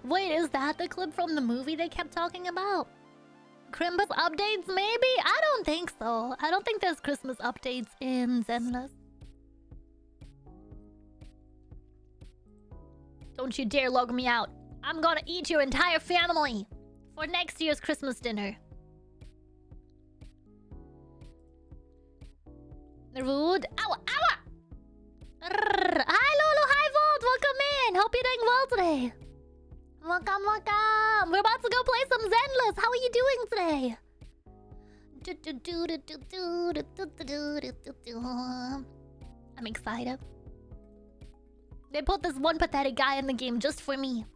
Wait, is that the clip from the movie they kept talking about? Christmas updates, maybe? I don't think so. I don't think there's Christmas updates in Zenless. Don't you dare log me out. I'm gonna eat your entire family for next year's Christmas dinner. Rude. Ow, ow! Hi, Lolo. Hi, Volt. Welcome in. Hope you're doing well today. Welcome, welcome. We're about to go play some Zenless. How are you doing today? I'm excited. They put this one pathetic guy in the game just for me.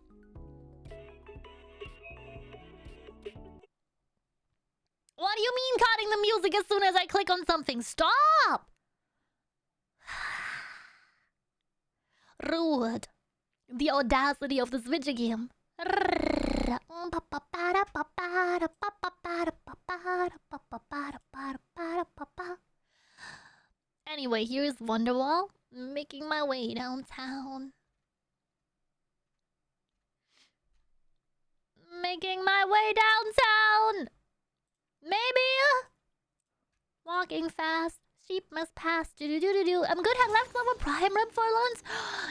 What do you mean cutting the music as soon as I click on something? Stop! Rude. The audacity of this video game. Anyway, here's Wonderwall. Making my way downtown. Making my way downtown! Maybe? Walking fast. Sheep must pass. Do-do-do-do-do. I'm good. Had leftover prime rib for lunch.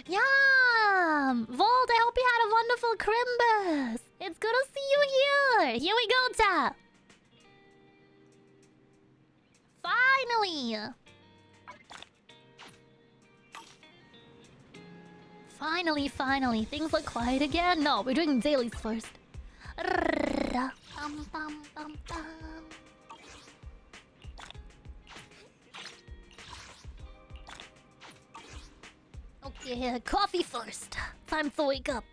Yum! Volt, I hope you had a wonderful Crimbus. It's good to see you here. Here we go, Ta. Finally! Finally. Things look quiet again. No, we're doing dailies first. Okay, coffee first. Time to wake up.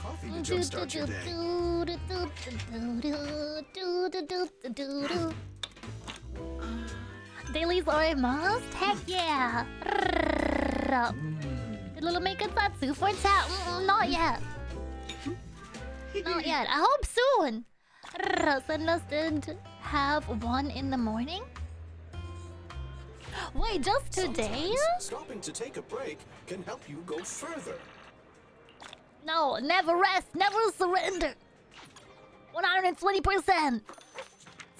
Coffee to jumpstart your day. Dailies are a must? Heck yeah! Did Little make a tattoo for chat? Not yet. Not yet. I hope soon. Zenless did have one in the morning? Wait, just today? Sometimes stopping to take a break can help you go further. No, never rest, never surrender. 120%.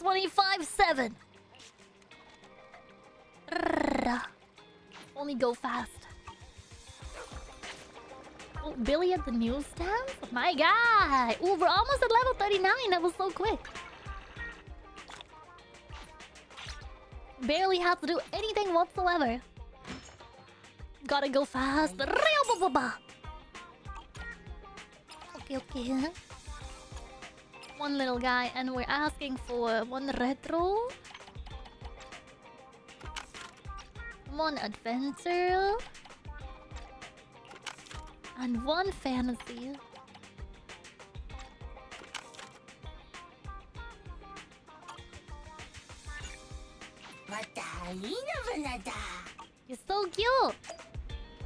25/7. Only go fast. Oh, Billy at the newsstand? My God! Ooh, we're almost at level 39. That was so quick. Barely have to do anything whatsoever. Gotta go fast. Okay. One little guy, and we're asking for one retro, one adventure, and one fantasy. You're so cute.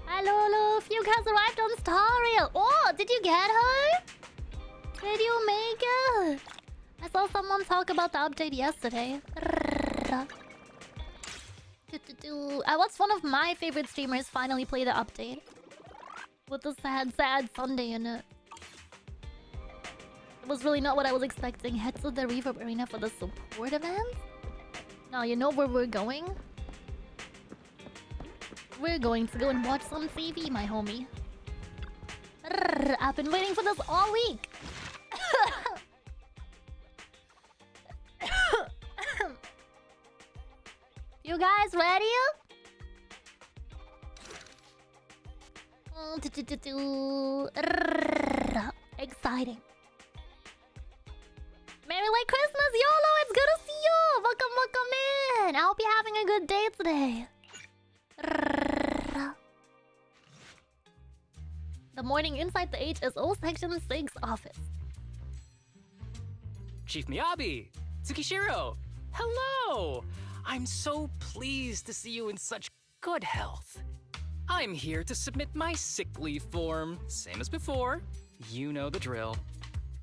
Hello, Fugue has arrived on Star Rail. Oh, did you get her? Did you make it? I saw someone talk about the update yesterday. I watched one of my favorite streamers finally play the update. With the sad Sunday in it. It was really not what I was expecting. Head to the Reverb Arena for the support event? Now you know where we're going? We're going to go and watch some TV, my homie. I've been waiting for this all week. You guys ready? Exciting. Merry late Christmas, YOLO! It's good to see you! Welcome in! I hope you're having a good day today. The morning inside the HSO Section 6 office. Chief Miyabi! Tsukishiro! Hello! I'm so pleased to see you in such good health. I'm here to submit my sick leave form. Same as before. You know the drill.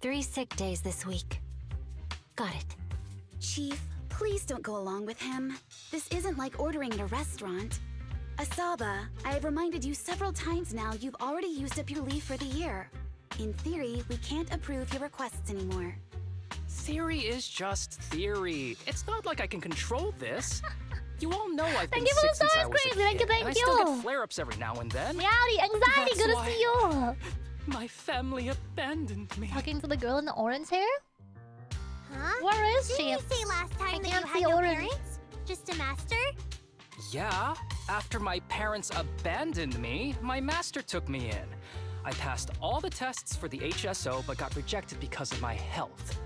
3 sick days this week. Got it. Chief, please don't go along with him. This isn't like ordering at a restaurant. Asaba, I have reminded you several times now you've already used up your leave for the year. In theory, we can't approve your requests anymore. Theory is just theory. It's not like I can control this. You all know I've been Thank you for sick the since I stars, was a Crazy. Thank you, kid, and I thank still you. get flare-ups every now and then. Meowdy, anxiety, That's good to why- see you. My family abandoned me. Talking to the girl in the orange hair? Huh? Where is she? Didn't you say last I time that you can't had see no orange. parents? Just a master? Yeah, after my parents abandoned me, my master took me in. I passed all the tests for the HSO but got rejected because of my health.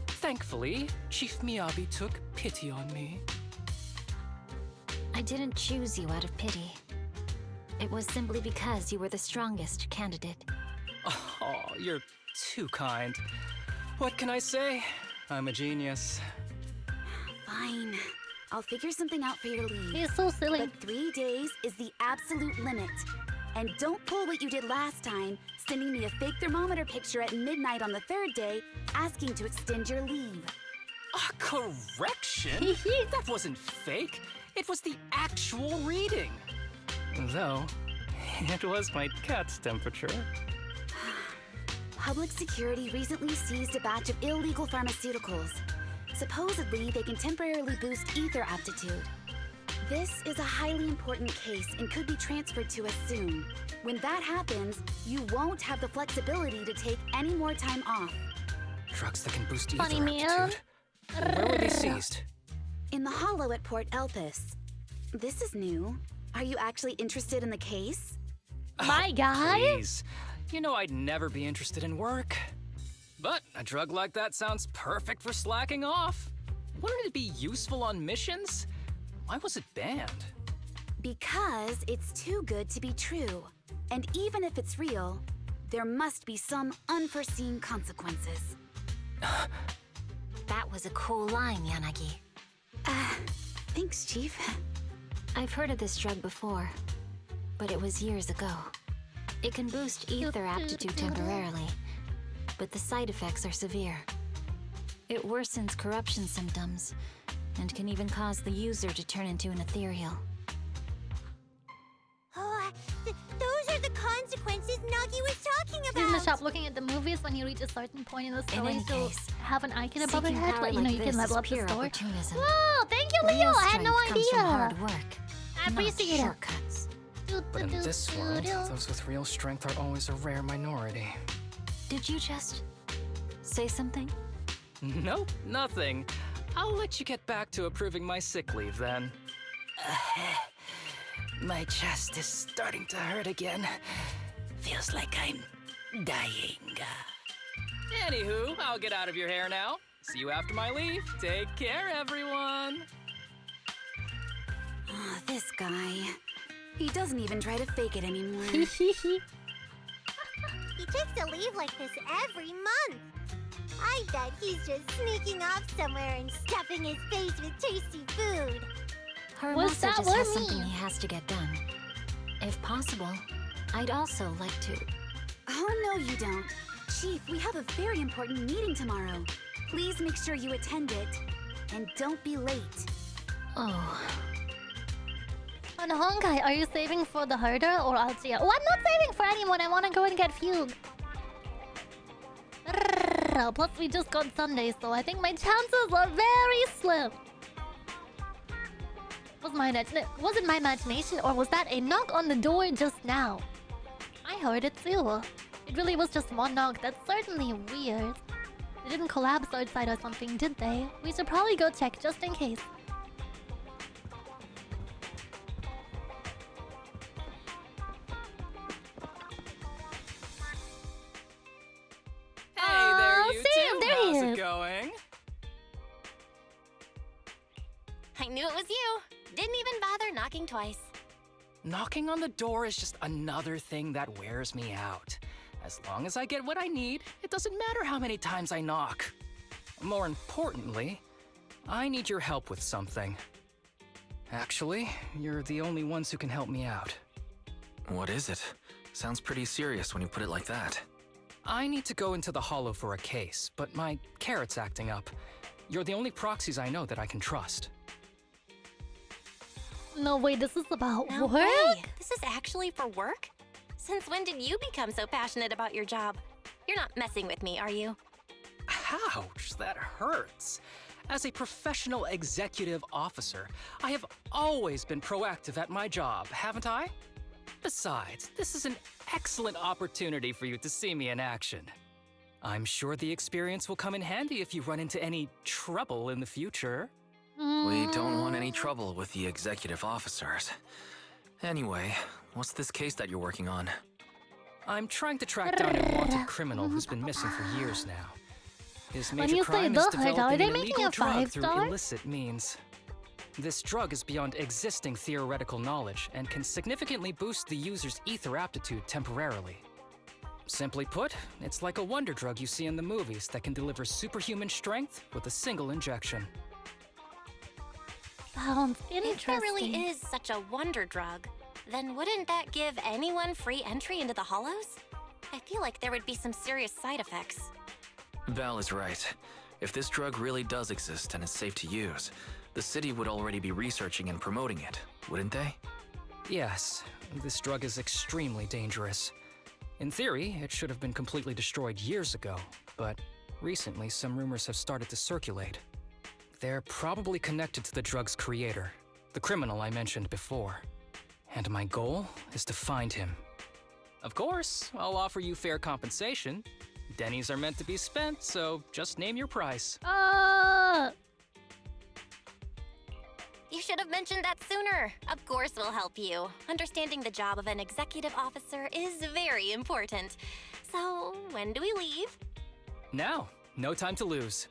Thankfully, Chief Miyabi took pity on me. I didn't choose you out of pity. It was simply because you were the strongest candidate. Oh, you're too kind. What can I say? I'm a genius. Fine. I'll figure something out for your leave. He's so silly. But 3 days is the absolute limit. And don't pull what you did last time, sending me a fake thermometer picture at midnight on the 3rd day, asking to extend your leave. A correction? That wasn't fake. It was the actual reading. Though, it was my cat's temperature. Public security recently seized a batch of illegal pharmaceuticals. Supposedly, they can temporarily boost ether aptitude. This is a highly important case and could be transferred to us soon. When that happens, you won't have the flexibility to take any more time off. Drugs that can boost ether Funny man. aptitude. Where were they seized? In the hollow at Port Elpis. This is new. Are you actually interested in the case? My guy? Please. You know I'd never be interested in work. But a drug like that sounds perfect for slacking off. Wouldn't it be useful on missions? Why was it banned? Because it's too good to be true. And even if it's real, there must be some unforeseen consequences. That was a cool line, Yanagi. Thanks, Chief. I've heard of this drug before, but it was years ago. It can boost ether aptitude temporarily, but the side effects are severe. It worsens corruption symptoms, and can even cause the user to turn into an ethereal. Oh, those are the consequences Nagi was talking She's in the about. shop looking at the movies. When you reach a certain point in the story, any she'll case, have an icon above her seeking head, power but you know like you can this level is up the pure store. opportunism. Whoa, thank you, Leo! Real I had no strength comes from idea. hard work, I not appreciate it. shortcuts. But in this world, those with real strength are always a rare minority. Did you just say something? Nope, nothing. I'll let you get back to approving my sick leave then. My chest is starting to hurt again. Feels like I'm dying. Anywho, I'll get out of your hair now. See you after my leave. Take care, everyone. This guy. He doesn't even try to fake it anymore. He takes a leave like this every month. I bet he's just sneaking off somewhere and stuffing his face with tasty food. What's Harumasa that just word has something mean? he has to get done. If possible, I'd also like to. Oh, no, you don't. Chief, we have a very important meeting tomorrow. Please make sure you attend it. And don't be late. Oh, And Honkai, are you saving for the herder or Altia? Oh, I'm not saving for anyone. I want to go and get fugue. Plus, we just got Sunday, so I think my chances are very slim. Was it my imagination, or was that a knock on the door just now? I heard it too. It really was just one knock. That's certainly weird. They didn't collapse outside or something, did they? We should probably go check just in case. Hey there, you Sam, two. there he How's is. it going? I knew it was you. Didn't even bother knocking twice. Knocking on the door is just another thing that wears me out. As long as I get what I need, it doesn't matter how many times I knock. More importantly, I need your help with something. Actually, you're the only ones who can help me out. What is it? Sounds pretty serious when you put it like that. I need to go into the Hollow for a case, but my carrot's acting up. You're the only proxies I know that I can trust. No, wait, this is about No work? way. This is actually for work? Since when did you become so passionate about your job? You're not messing with me, are you? Ouch, that hurts. As a professional executive officer, I have always been proactive at my job, haven't I? Besides, this is an excellent opportunity for you to see me in action. I'm sure the experience will come in handy if you run into any trouble in the future. We don't want any trouble with the executive officers. Anyway, what's this case that you're working on? I'm trying to track down a wanted criminal who's been missing for years now. His When major you say crime is the hood, are developing they an making illegal a drug through 5-star? illicit means. This drug is beyond existing theoretical knowledge and can significantly boost the user's ether aptitude temporarily. Simply put, it's like a wonder drug you see in the movies that can deliver superhuman strength with a single injection. Sounds interesting. If there really is such a wonder drug, then wouldn't that give anyone free entry into the Hollows? I feel like there would be some serious side effects. Val is right. If this drug really does exist and is safe to use, the city would already be researching and promoting it, wouldn't they? Yes, this drug is extremely dangerous. In theory, it should have been completely destroyed years ago, but recently some rumors have started to circulate. They're probably connected to the drug's creator, the criminal I mentioned before. And my goal is to find him. Of course, I'll offer you fair compensation. Dennies are meant to be spent, so just name your price. You should have mentioned that sooner. Of course we'll help you. Understanding the job of an executive officer is very important. So, when do we leave? Now, no time to lose.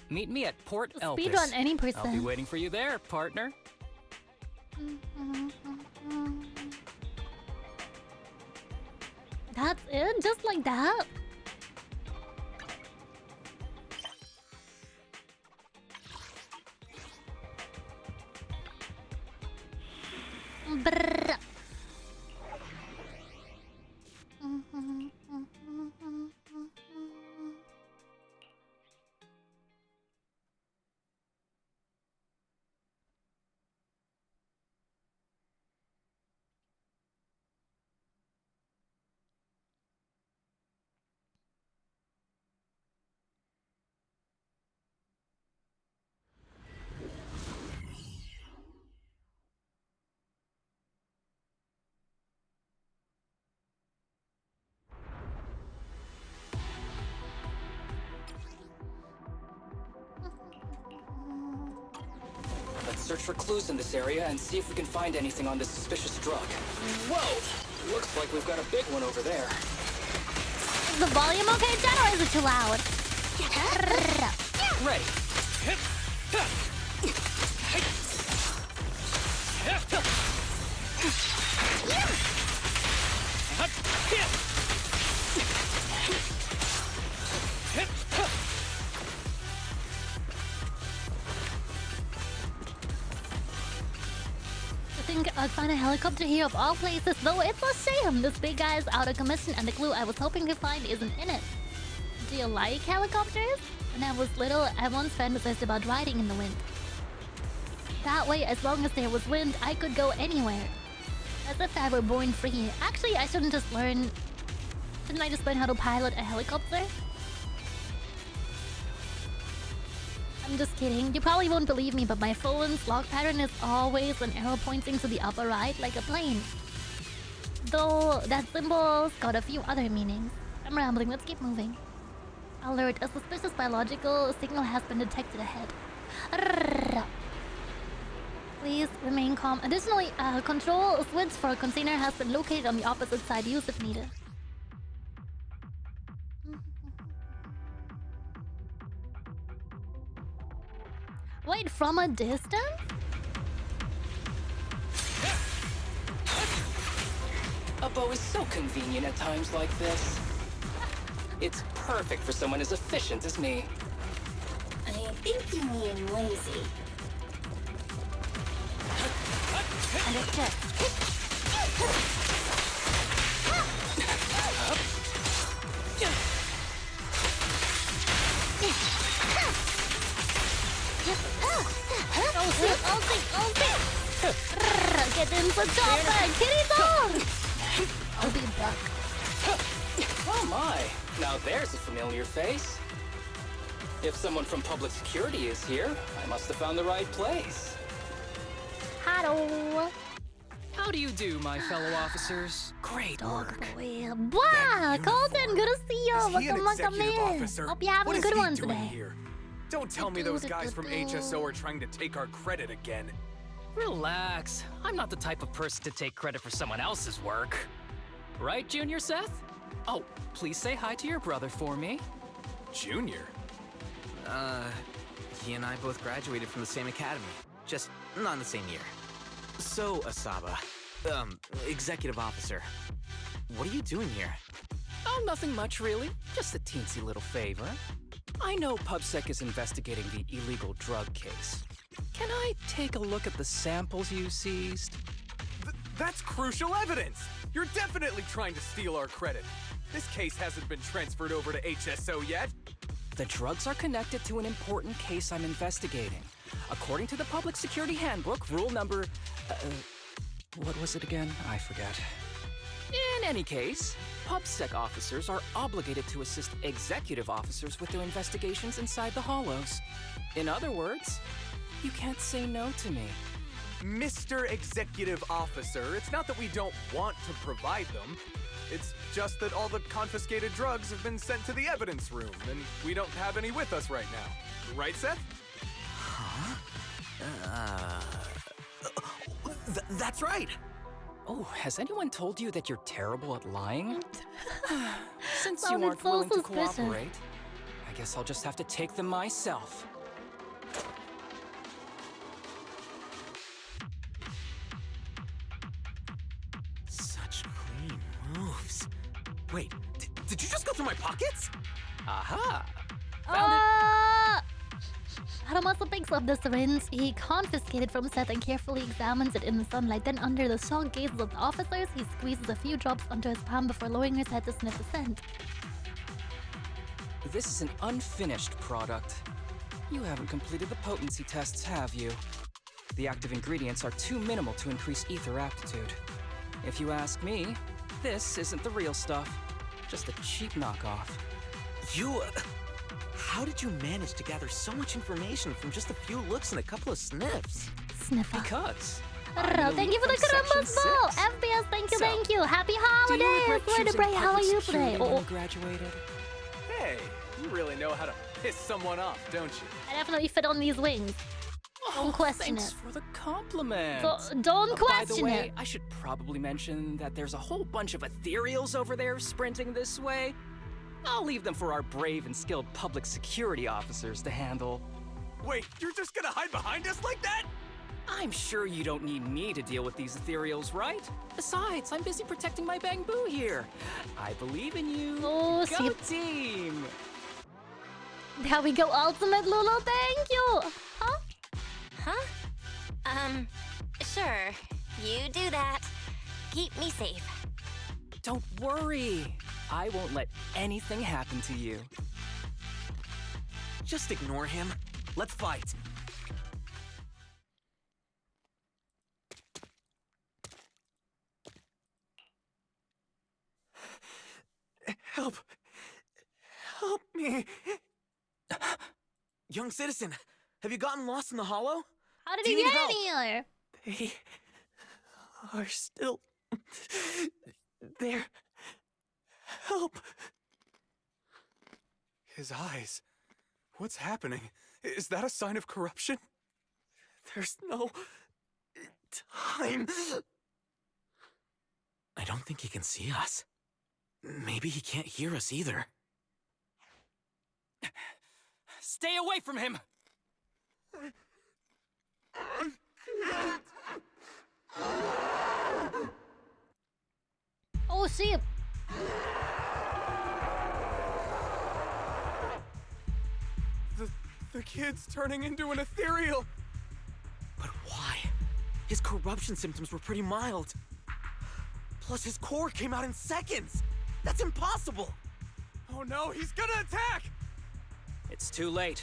Meet me at Port Elpis. Speedrun any I'll be percent. waiting for you there, partner. That's it? Just like that? Brrr. Let's search for clues in this area and see if we can find anything on this suspicious drug. Whoa! Looks like we've got a big one over there. Is the volume okay, Jen, or is it too loud? Ready. I think I'd find a helicopter here of all places, though it's a shame this big guy is out of commission and the clue I was hoping to find isn't in it. Do you like helicopters? When I was little, I once fantasized about riding in the wind. That way, as long as there was wind, I could go anywhere. As if I were born free. Actually, I shouldn't just learn... Shouldn't I just learn how to pilot a helicopter? I'm just kidding. You probably won't believe me, but my phone's lock pattern is always an arrow pointing to the upper right, like a plane. Though that symbol's got a few other meanings. I'm rambling, let's keep moving. Alert, a suspicious biological signal has been detected ahead. Please remain calm. Additionally, a control switch for a container has been located on the opposite side. Use if needed. Wait, from a distance? A bow is so convenient at times like this. It's perfect for someone as efficient as me. I think you mean lazy. Get in for chopper! Kitty dog! I'll be back. Oh my, now there's a familiar face. If someone from public security is here, I must have found the right place. Hello. How do you do, my fellow officers? Great work. Wow, Colton, good to see you. Is he an Welcome executive in. officer? Hope you're having What a is good he one doing today. here? Don't tell me those guys from HSO are trying to take our credit again. Relax. I'm not the type of person to take credit for someone else's work. Right, Junior Seth? Oh, please say hi to your brother for me. Junior? He and I both graduated from the same academy. Just not in the same year. So, Asaba, executive officer, what are you doing here? Oh, nothing much really. Just a teensy little favor. I know PubSec is investigating the illegal drug case. Can I take a look at the samples you seized? That's crucial evidence! You're definitely trying to steal our credit. This case hasn't been transferred over to HSO yet. The drugs are connected to an important case I'm investigating. According to the Public Security Handbook, rule number... what was it again? I forget. In any case, PubSec officers are obligated to assist executive officers with their investigations inside the Hollows. In other words, you can't say no to me. Mr. Executive Officer, it's not that we don't want to provide them. It's just that all the confiscated drugs have been sent to the evidence room, and we don't have any with us right now. Right, Seth? Huh? That's right! Oh, has anyone told you that you're terrible at lying? Since you Sounded aren't so willing to suspicious. cooperate, I guess I'll just have to take them myself. Such clean moves. Wait, did you just go through my pockets? Aha! Found it! Harumasa picks up the syringe he confiscated from Seth and carefully examines it in the sunlight. Then, under the shocked gazes of the officers, he squeezes a few drops onto his palm before lowering his head to sniff the scent. This is an unfinished product. You haven't completed the potency tests, have you? The active ingredients are too minimal to increase ether aptitude. If you ask me, this isn't the real stuff. Just a cheap knockoff. You... How did you manage to gather so much information from just a few looks and a couple of sniffs? Sniffer. Because... Thank you for the Kuromiya ball! FPS, thank you! Happy holidays! Word Bray, how are you today? When you graduated? Hey, you really know how to piss someone off, don't you? I definitely fit on these wings. Don't question Thanks it. for the compliment. Don't By the question way, it. I should probably mention that there's a whole bunch of ethereals over there sprinting this way. I'll leave them for our brave and skilled public security officers to handle. Wait, you're just gonna hide behind us like that? I'm sure you don't need me to deal with these ethereals, right? Besides, I'm busy protecting my bamboo here. I believe in you. Oh, Go shit. team! There we go, Ultimate Lulu, thank you! Huh? Huh? Sure. You do that. Keep me safe. Don't worry. I won't let anything happen to you. Just ignore him. Let's fight. Help! Help me! Young citizen, have you gotten lost in the hollow? How did Do he you need get help? in here? They are still there. Help! His eyes. What's happening? Is that a sign of corruption? There's no time. I don't think he can see us. Maybe he can't hear us either. Stay away from him! Oh, shit. The kid's turning into an ethereal. But why? His corruption symptoms were pretty mild. Plus, his core came out in seconds! That's impossible! Oh no, he's gonna attack! It's too late.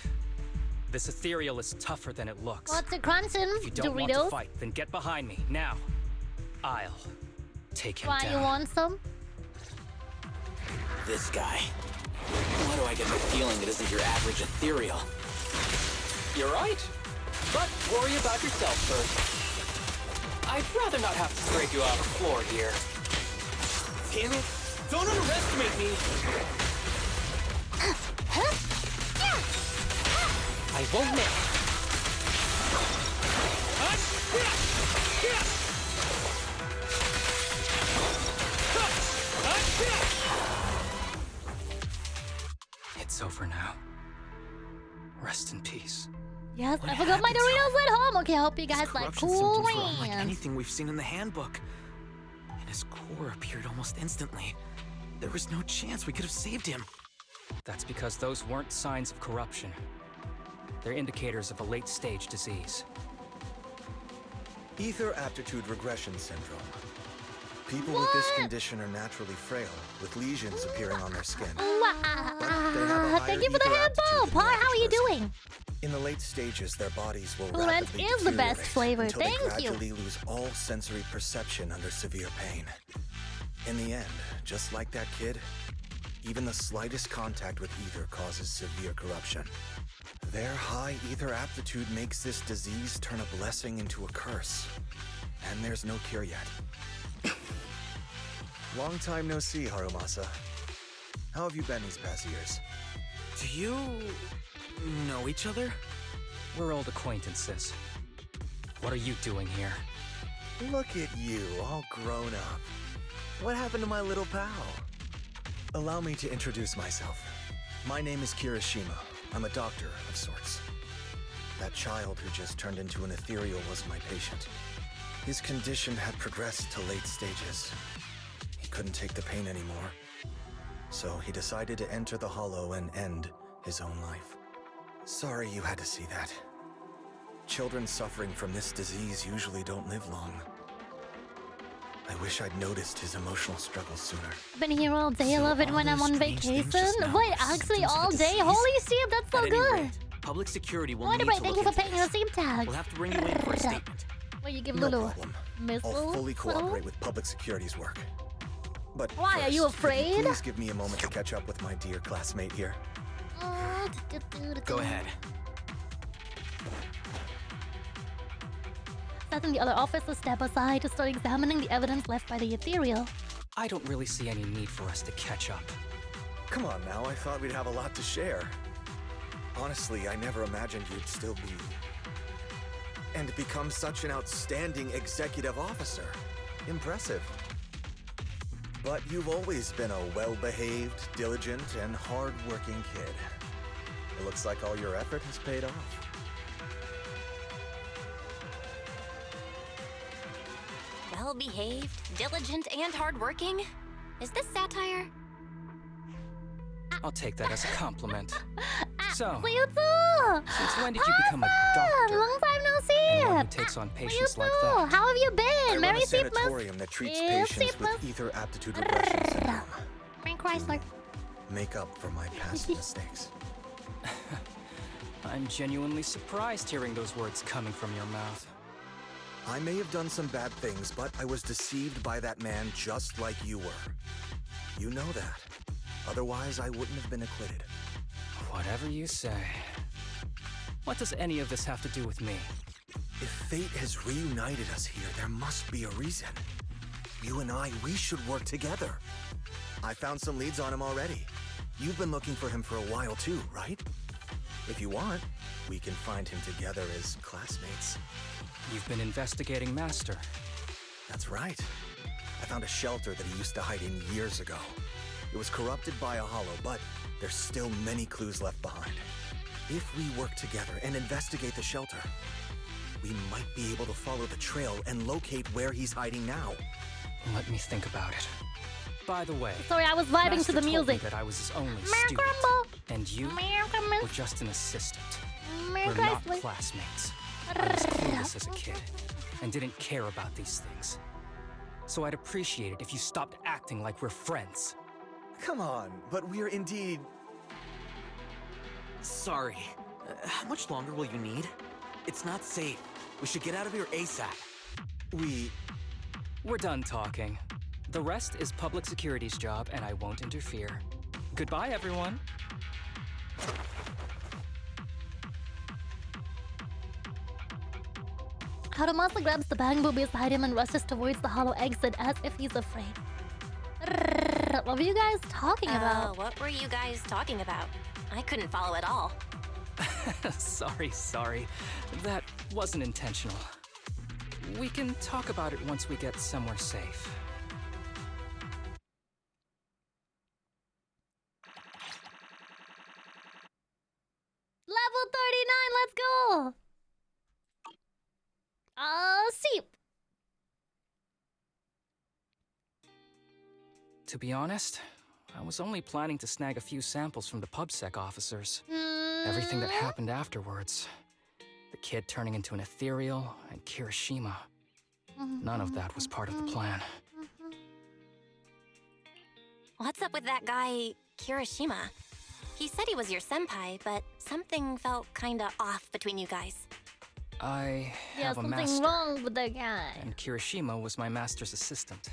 This ethereal is tougher than it looks. What's a crunching? If you don't want to fight, then get behind me, now. I'll take him Why down. you want some? This guy. Why do I get the feeling it isn't your average ethereal? You're right. But worry about yourself first. I'd rather not have to scrape you off the floor here. Damn it! Don't underestimate me! I won't miss. It's over now. Rest in peace. Yes, What I forgot my happened to Doritos at home. Okay, I hope you His guys like corruption cool symptoms were unlike ranch. anything we've seen in the handbook. And his core appeared almost instantly. There was no chance we could have saved him. That's because those weren't signs of corruption. They're indicators of a late-stage disease. Ether aptitude regression syndrome. People with this condition are naturally frail, with lesions appearing on their skin. Wow. Thank you for the handball. Paul, how are you doing? In the late stages, their bodies will Cool Ranch rapidly is the best deteriorate flavor. until Thank they you. gradually lose all sensory perception under severe pain. In the end, just like that kid, even the slightest contact with ether causes severe corruption. Their high ether aptitude makes this disease turn a blessing into a curse. And there's no cure yet. Long time no see, Harumasa. How have you been these past years? Do you know each other? We're old acquaintances. What are you doing here? Look at you, all grown up. What happened to my little pal? Allow me to introduce myself. My name is Kirishima. I'm a doctor of sorts. That child who just turned into an ethereal was my patient. His condition had progressed to late stages. He couldn't take the pain anymore. So he decided to enter the Hollow and end his own life. Sorry you had to see that. Children suffering from this disease usually don't live long. I wish I'd noticed his emotional struggles sooner. Been here all day. I love it when I'm on vacation. Wait, actually all day? Holy shit, that's so good. Public security will Wonder need break, to thank look you for into paying your this. seam tag. We'll have to bring you in for a statement. Well, you give No little problem. missile. I'll fully cooperate with public security's work. But Why, are you first, could afraid? Please give me a moment to catch up with my dear classmate here. Go ahead. Letting the other officers step aside to start examining the evidence left by the ethereal. I don't really see any need for us to catch up. Come on now, I thought we'd have a lot to share. Honestly, I never imagined you'd still be... and become such an outstanding executive officer. Impressive. But you've always been a well-behaved, diligent, and hard-working kid. It looks like all your effort has paid off. Well-behaved, diligent, and hardworking? Is this satire? I'll take that as a compliment. So, See you too! since when did you become a doctor? Long time no see! And one who takes on patients like too! that? How have you I been? run Mary a Seamus? sanatorium that treats Yes, patients Seamus. with ether aptitude regression syndrome. Frank Chrysler. Make up for my past mistakes. I'm genuinely surprised hearing those words coming from your mouth. I may have done some bad things, but I was deceived by that man just like you were. You know that. Otherwise, I wouldn't have been acquitted. Whatever you say. What does any of this have to do with me? If fate has reunited us here, there must be a reason. You and I, we should work together. I found some leads on him already. You've been looking for him for a while too, right? If you want, we can find him together as classmates. You've been investigating Master. That's right. I found a shelter that he used to hide in years ago. It was corrupted by a hollow, but there's still many clues left behind. If we work together and investigate the shelter, we might be able to follow the trail and locate where he's hiding now. Let me think about it. By the way, Sorry, I was vibing Master to the told me music. that I was his only Merry student, Grumble. and you Merry were just an assistant. Merry We're not Chrysler. classmates. I was clueless as a kid. and didn't care about these things. So I'd appreciate it if you stopped acting like we're friends. Come on, but we're indeed... Sorry. How much longer will you need? It's not safe. We should get out of here ASAP. We're done talking. The rest is public security's job, and I won't interfere. Goodbye, everyone. Harumasa grabs the bamboo beside him and rushes towards the hollow exit as if he's afraid. What were you guys talking about? What were you guys talking about? I couldn't follow at all. Sorry. That wasn't intentional. We can talk about it once we get somewhere safe. Level 39, let's go! Sheep! To be honest, I was only planning to snag a few samples from the PubSec officers. Everything that happened afterwards. The kid turning into an ethereal, and Kuromiya. None of that was part of the plan. What's up with that guy, Kuromiya? He said he was your senpai, but something felt kinda off between you guys. I Yeah, have a something master, wrong with that guy. and Kuromiya was my master's assistant.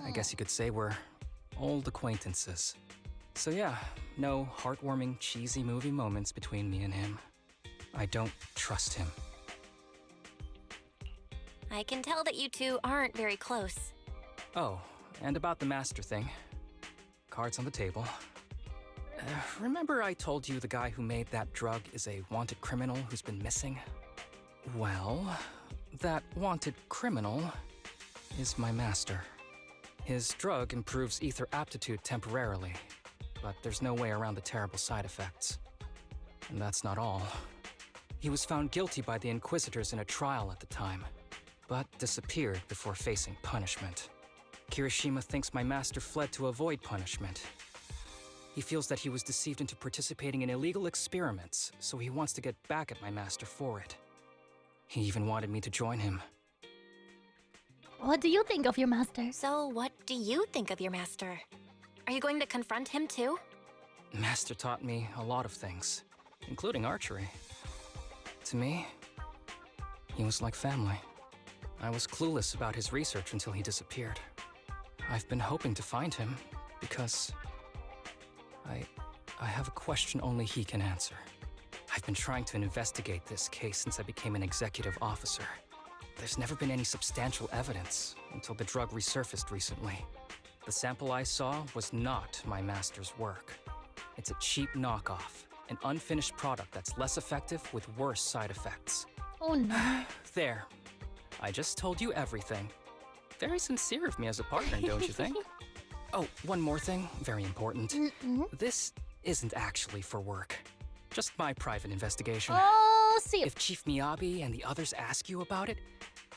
I guess you could say we're old acquaintances. So yeah, no heartwarming, cheesy movie moments between me and him. I don't trust him. I can tell that you two aren't very close. Oh, and about the master thing. Cards on the table. Remember I told you the guy who made that drug is a wanted criminal who's been missing? Well, that wanted criminal is my master. His drug improves ether aptitude temporarily, but there's no way around the terrible side effects. And that's not all. He was found guilty by the Inquisitors in a trial at the time, but disappeared before facing punishment. Kuromiya thinks my master fled to avoid punishment. He feels that he was deceived into participating in illegal experiments, so he wants to get back at my master for it. He even wanted me to join him. What do you think of your master? So what do you think of your master? Are you going to confront him too? Master taught me a lot of things, including archery. To me, he was like family. I was clueless about his research until he disappeared. I've been hoping to find him because I have a question only he can answer. I've been trying to investigate this case since I became an executive officer. There's never been any substantial evidence until the drug resurfaced recently. The sample I saw was not my master's work. It's a cheap knockoff, an unfinished product that's less effective with worse side effects. Oh no. There. I just told you everything. Very sincere of me as a partner, don't you think? Oh, one more thing, very important. This isn't actually for work. Just my private investigation. Oh, see. If Chief Miyabi and the others ask you about it,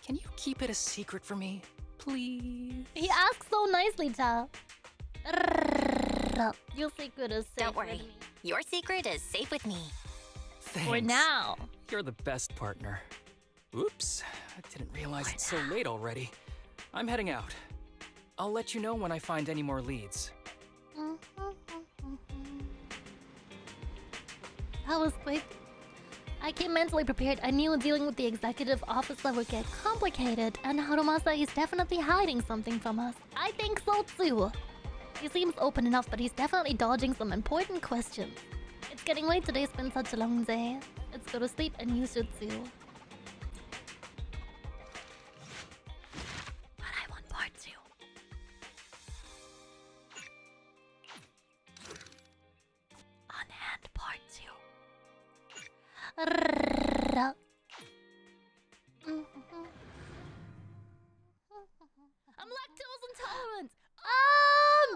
can you keep it a secret for me, please? He asks so nicely, Cha. Your secret is safe. Don't worry. with me. Your secret is safe with me. Thanks. For now. You're the best partner. Oops, I didn't realize it's so late already. I'm heading out. I'll let you know when I find any more leads. That was quick. I came mentally prepared. I knew dealing with the executive officer would get complicated, and Harumasa is definitely hiding something from us. I think so too. He seems open enough, but he's definitely dodging some important questions. It's getting late. Today's been such a long day. Let's go to sleep, and you should too. But I want part 2. On hand, part 2. I'm lactose intolerant.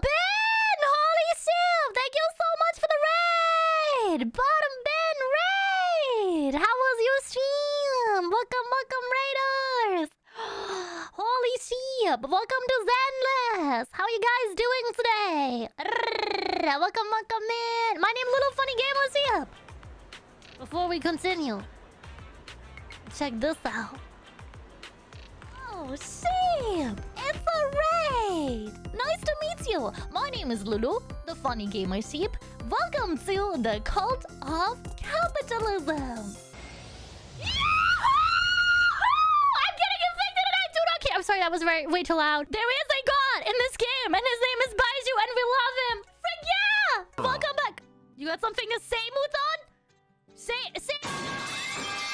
Ben! Holy shit! Thank you so much for the raid! Bottom Ben raid! How was your stream? Welcome, raiders! Holy shit! Welcome to Zenless! How are you guys doing today? Welcome in! My name Little Funny Gamers here! Before we continue, check this out. Oh, Sheep! It's a raid! Nice to meet you! My name is Lulu, the funny gamer Sheep. Welcome to the cult of capitalism! I'm getting infected and I do not care! I'm sorry, that was way too loud. There is a god in this game and his name is Baiju and we love him! Frick yeah! Welcome back! You got something to say, Muton? Say...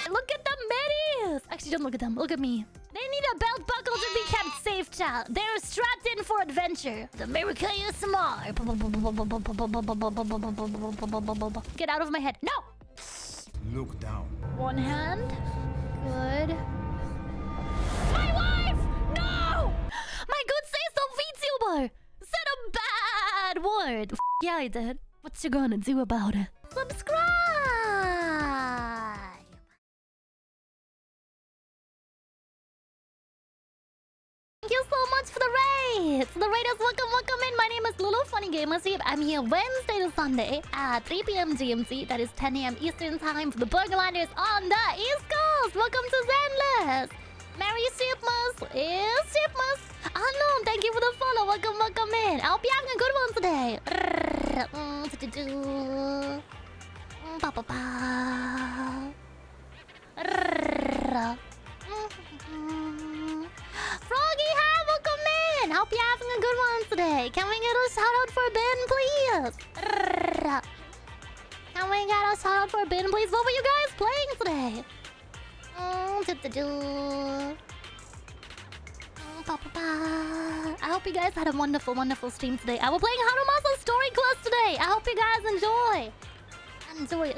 Look at the middies! Actually, don't look at them. Look at me. They need a belt buckle to be kept safe, child. They're strapped in for adventure. The America is smart. Get out of my head. No! Look down. One hand. Good. My wife! No! My good say-so VTuber! Said a bad word. Yeah, I did. What you gonna do about it? Subscribe! Thank you so much for the raids! The raiders, welcome in! My name is Lulu, Funny Gamer Steve. I'm here Wednesday to Sunday at 3 p.m. GMT. That is 10 a.m. Eastern Time for the Burgerlanders on the East Coast. Welcome to Zenless. Merry Sheepmas is Sheepmas. Unknown, thank you for the follow. Welcome in. I hope you're having a good one today. Froggy, hi, welcome in. Hope you're having a good one today. Can we get a shout out for Ben, please? Can we get a shout out for Ben, please? What were you guys playing today? I hope you guys had a wonderful stream today. I was playing Harumasa's Story Quest today. I hope you guys enjoy.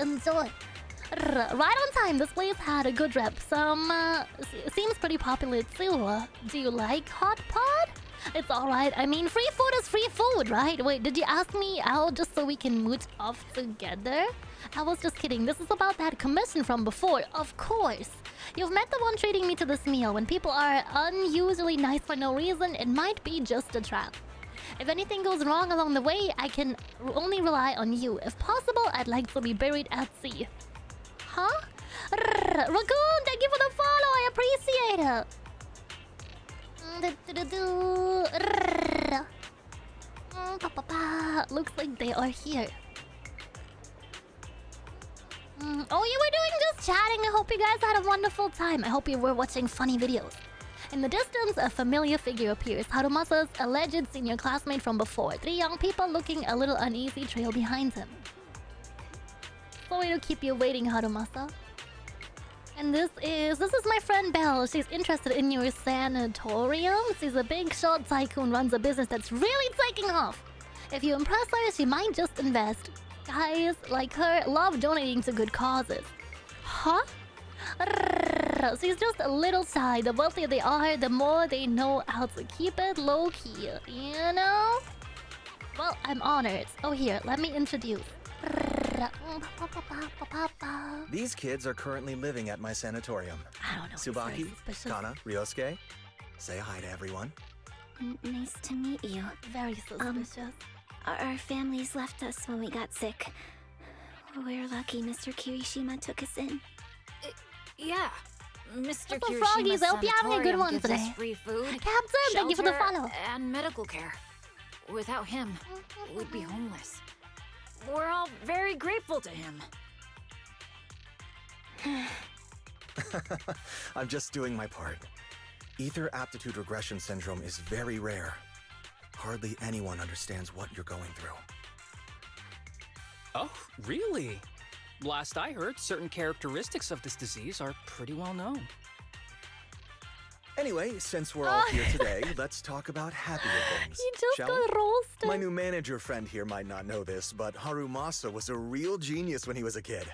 Enjoy. Right on time. This place had a good rep. Seems pretty popular too. Do you like hot pot? It's alright. I mean, free food is free food, right? Wait, did you ask me out just so we can mooch off together? I was just kidding. This is about that commission from before, of course. You've met the one treating me to this meal. When people are unusually nice for no reason, it might be just a trap. If anything goes wrong along the way, I can only rely on you. If possible, I'd like to be buried at sea. Huh? Raccoon, thank you for the follow. I appreciate it. Looks like they are here. Oh, you were doing just chatting. I hope you guys had a wonderful time. I hope you were watching funny videos. In the distance, a familiar figure appears. Harumasa's alleged senior classmate from before. 3 young people looking a little uneasy trail behind him. Sorry to keep you waiting, Harumasa. And this is my friend Belle. She's interested in your sanatorium. She's a big shot tycoon, runs a business that's really taking off. If you impress her, she might just invest. Guys like her love donating to good causes. Huh? She's just a little shy. The wealthier they are, the more they know how to keep it low-key. You know? Well, I'm honored. Oh, here, let me introduce. These kids are currently living at my sanatorium. I don't know. Tsubaki, Kana, Ryosuke. Say hi to everyone. Nice to meet you. Very suspicious. Our families left us when we got sick. We're lucky Mr. Kirishima took us in. Yeah. Mr. Kirishima Froggies, I hope you're having a good one today. Free food, Captain, thank you for the follow. And medical care. Without him, we'd be homeless. We're all very grateful to him. I'm just doing my part. Ether aptitude regression syndrome is very rare. Hardly anyone understands what you're going through. Oh, really? Last I heard, certain characteristics of this disease are pretty well known. Anyway, since we're all here today, let's talk about happier things. You just shall got roasted. My new manager friend here might not know this, but Harumasa was a real genius when he was a kid.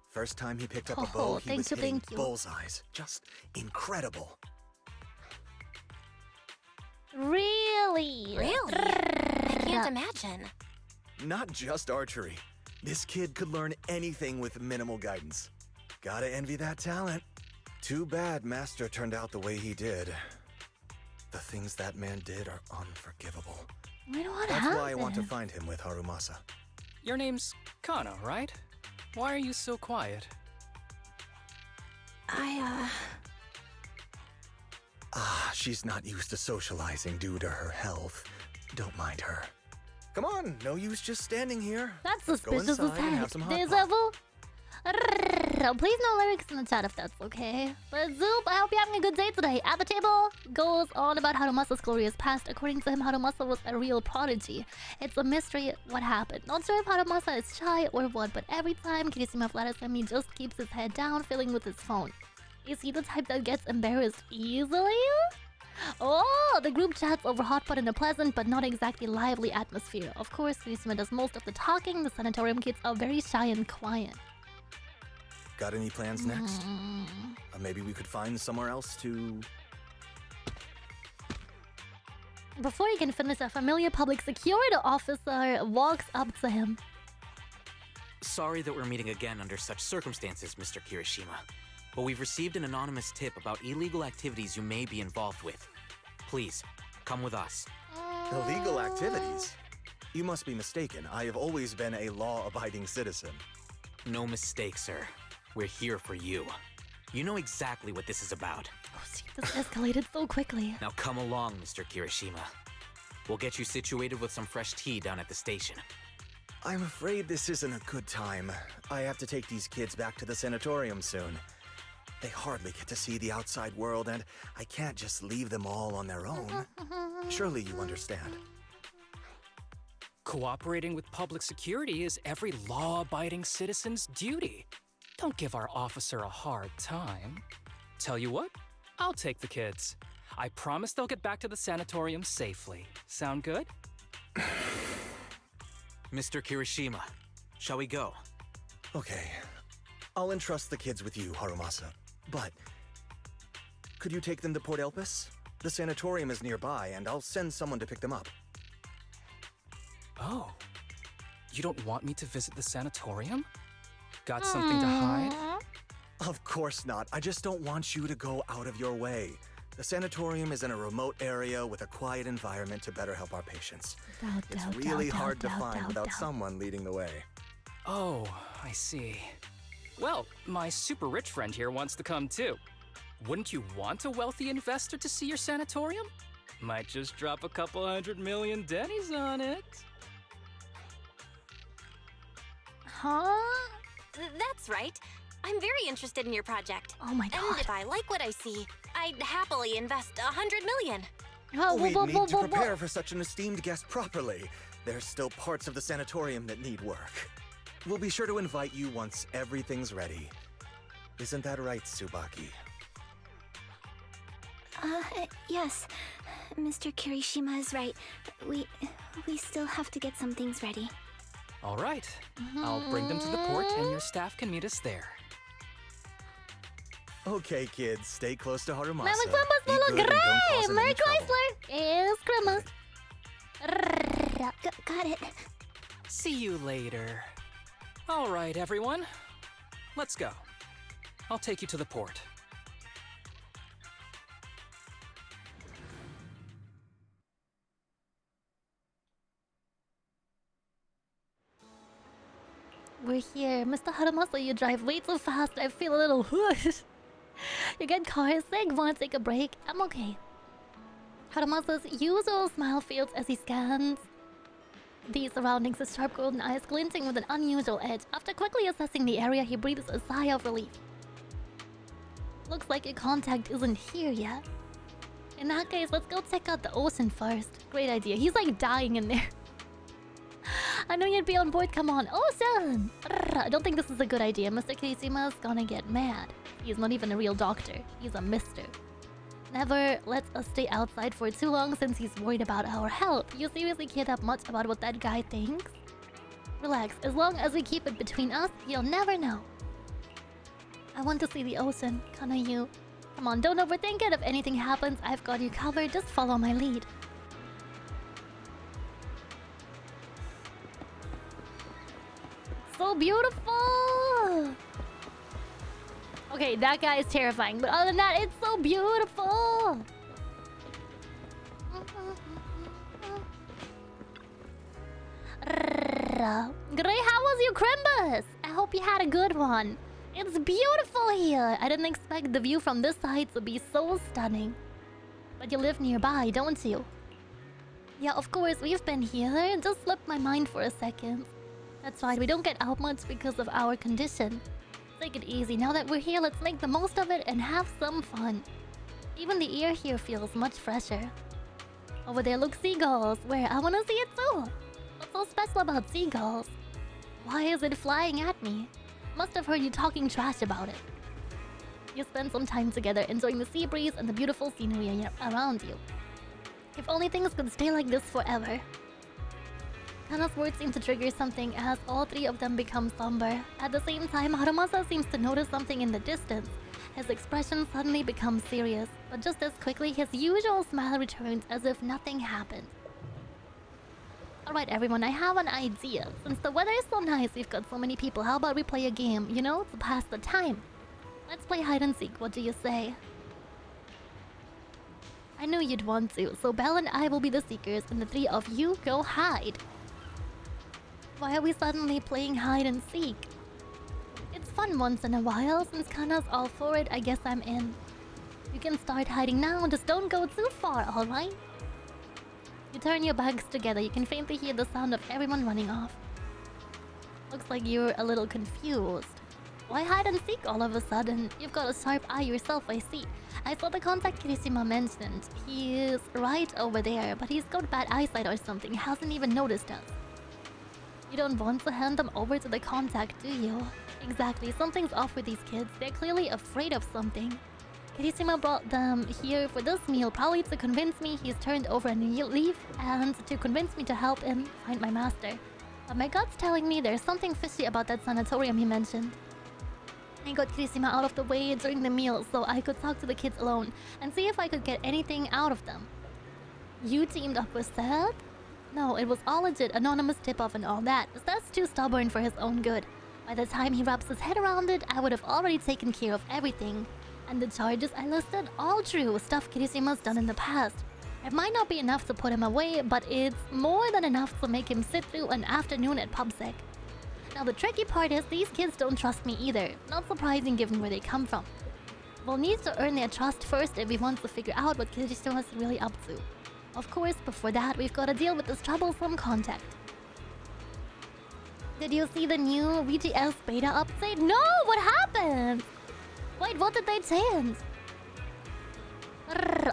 First time he picked up a bow, he was hitting bullseyes. Just incredible. Really? Really? I can't imagine. Not just archery. This kid could learn anything with minimal guidance. Gotta envy that talent. Too bad Master turned out the way he did. The things that man did are unforgivable. That's why I want to find him with Harumasa. Your name's Kana, right? Why are you so She's not used to socializing due to her health. Don't mind her. Come on, no use just standing here. That's Let's go suspicious as inside and have heck. some hot Deja pot. vu. Please no lyrics in the chat if that's okay. But Zoop, I hope you're having a good day today. At the table goes on about Harumasa's glorious past. According to him, Harumasa was a real prodigy. It's a mystery what happened. Not sure if Harumasa is shy or what, but every time Kirishima flatters him, he just keeps his head down, fiddling with his phone. Is he the type that gets embarrassed easily? Oh, the group chats over hot pot in a pleasant but not exactly lively atmosphere. Of course, Kirishima does most of the talking. The sanatorium kids are very shy and quiet. Got any plans next? Maybe we could find somewhere else to... Before he can finish, a familiar public security officer walks up to him. Sorry that we're meeting again under such circumstances, Mr. Kirishima. But we've received an anonymous tip about illegal activities you may be involved with. Please, come with us. Illegal activities? You must be mistaken. I have always been a law-abiding citizen. No mistake, sir. We're here for you. You know exactly what this is about. Oh, see, this escalated so quickly. Now come along, Mr. Kirishima. We'll get you situated with some fresh tea down at the station. I'm afraid this isn't a good time. I have to take these kids back to the sanatorium soon. They hardly get to see the outside world, and I can't just leave them all on their own. Surely you understand. Cooperating with public security is every law-abiding citizen's duty. Don't give our officer a hard time. Tell you what, I'll take the kids. I promise they'll get back to the sanatorium safely. Sound good? Mr. Kirishima, shall we go? Okay. I'll entrust the kids with you, Harumasa. But... could you take them to Port Elpis? The sanatorium is nearby, and I'll send someone to pick them up. Oh. You don't want me to visit the sanatorium? Got something to hide? Of course not. I just don't want you to go out of your way. The sanatorium is in a remote area with a quiet environment to better help our patients. It's really hard to find without someone leading the way. Oh, I see. Well, my super rich friend here wants to come too. Wouldn't you want a wealthy investor to see your sanatorium? Might just drop a couple $100 million Denny's on it. Huh? That's right. I'm very interested in your project. Oh my god. And if I like what I see, I'd happily invest $100 million. We need to prepare for such an esteemed guest properly. There's still parts of the sanatorium that need work. We'll be sure to invite you once everything's ready. Isn't that right, Tsubaki? Yes. Mr. Kirishima is right. We still have to get some things ready. All right. I'll bring them to the port and your staff can meet us there. Okay, kids, stay close to Harumasa. Merry Christmas, little Gray! Merry Chrysler! It's Christmas. Got it. See you later. All right, everyone. Let's go. I'll take you to the port. We're here. Mr. Harumasa, you drive way too fast. I feel a little whoosh. You get car sick, wanna take a break? I'm okay. Harumasa's usual smile fades as he scans the surroundings, his sharp golden eyes glinting with an unusual edge. After quickly assessing the area, he breathes a sigh of relief. Looks like your contact isn't here yet. In that case, let's go check out the ocean first. Great idea. He's like dying in there. I know you'd be on board. Come on, ocean! I don't think this is a good idea. Mr. Kirishima's gonna get mad. He's not even a real doctor. He's a mister. Never let us stay outside for too long since he's worried about our health. You seriously care that much about what that guy thinks? Relax. As long as we keep it between us, he'll never know. I want to see the ocean. Kinda you. Come on, don't overthink it. If anything happens, I've got you covered. Just follow my lead. So beautiful! Okay, that guy is terrifying, but other than that, it's so beautiful! Gray, how was your Crimbus? I hope you had a good one. It's beautiful here. I didn't expect the view from this side to be so stunning. But you live nearby, don't you? Yeah, of course, we've been here. It just slipped my mind for a second. That's right, we don't get out much because of our condition. Take it easy. Now that we're here, let's make the most of it and have some fun. Even the air here feels much fresher. Over there, look, seagulls. Where? I wanna see it too. What's so special about seagulls? Why is it flying at me? Must have heard you talking trash about it. You spend some time together enjoying the sea breeze and the beautiful scenery around you. If only things could stay like this forever. Kana's words seem to trigger something as all three of them become somber. At the same time, Harumasa seems to notice something in the distance. His expression suddenly becomes serious, but just as quickly his usual smile returns as if nothing happened. Alright everyone, I have an idea. Since the weather is so nice, we've got so many people, how about we play a game, you know, to pass the time? Let's play hide and seek, what do you say? I knew you'd want to, so Belle and I will be the seekers and the three of you go hide. Why are we suddenly playing hide and seek? It's fun once in a while. Since Kana's all for it, I guess I'm in. You can start hiding now, just don't go too far, alright? You turn your bags together, you can faintly hear the sound of everyone running off. Looks like you're a little confused. Why hide and seek all of a sudden? You've got a sharp eye yourself, I see. I saw the contact Kirishima mentioned. He is right over there, but he's got bad eyesight or something. He hasn't even noticed us. You don't want to hand them over to the contact, do you? Exactly, something's off with these kids. They're clearly afraid of something. Kirishima brought them here for this meal, probably to convince me he's turned over a new leaf and to convince me to help him find my master. But my gut's telling me there's something fishy about that sanatorium he mentioned. I got Kirishima out of the way during the meal so I could talk to the kids alone and see if I could get anything out of them. You teamed up with Seth? No, it was all legit, anonymous tip-off and all that. Seth's too stubborn for his own good. By the time he wraps his head around it, I would have already taken care of everything. And the charges I listed, all true, stuff Kirishima's done in the past. It might not be enough to put him away, but it's more than enough to make him sit through an afternoon at PubSec. Now the tricky part is these kids don't trust me either. Not surprising given where they come from. We'll need to earn their trust first if we want to figure out what Kirishima's really up to. Of course, before that, we've got to deal with this troublesome contact. Did you see the new VGS beta update? No! What happened? Wait, what did they change?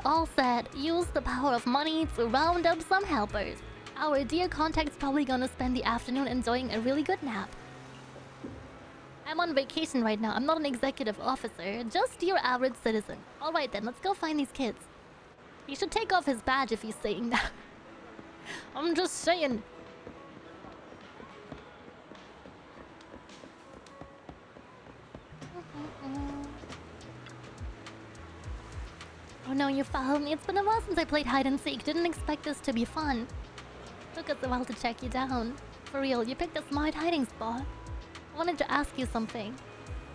All set. Use the power of money to round up some helpers. Our dear contact's probably gonna spend the afternoon enjoying a really good nap. I'm on vacation right now. I'm not an executive officer, just your average citizen. Alright then, let's go find these kids. He should take off his badge if he's saying that. I'm just saying. Oh no, you found me. It's been a while since I played hide and seek. Didn't expect this to be fun. Took us a while to track you down. For real, you picked a smart hiding spot. I wanted to ask you something.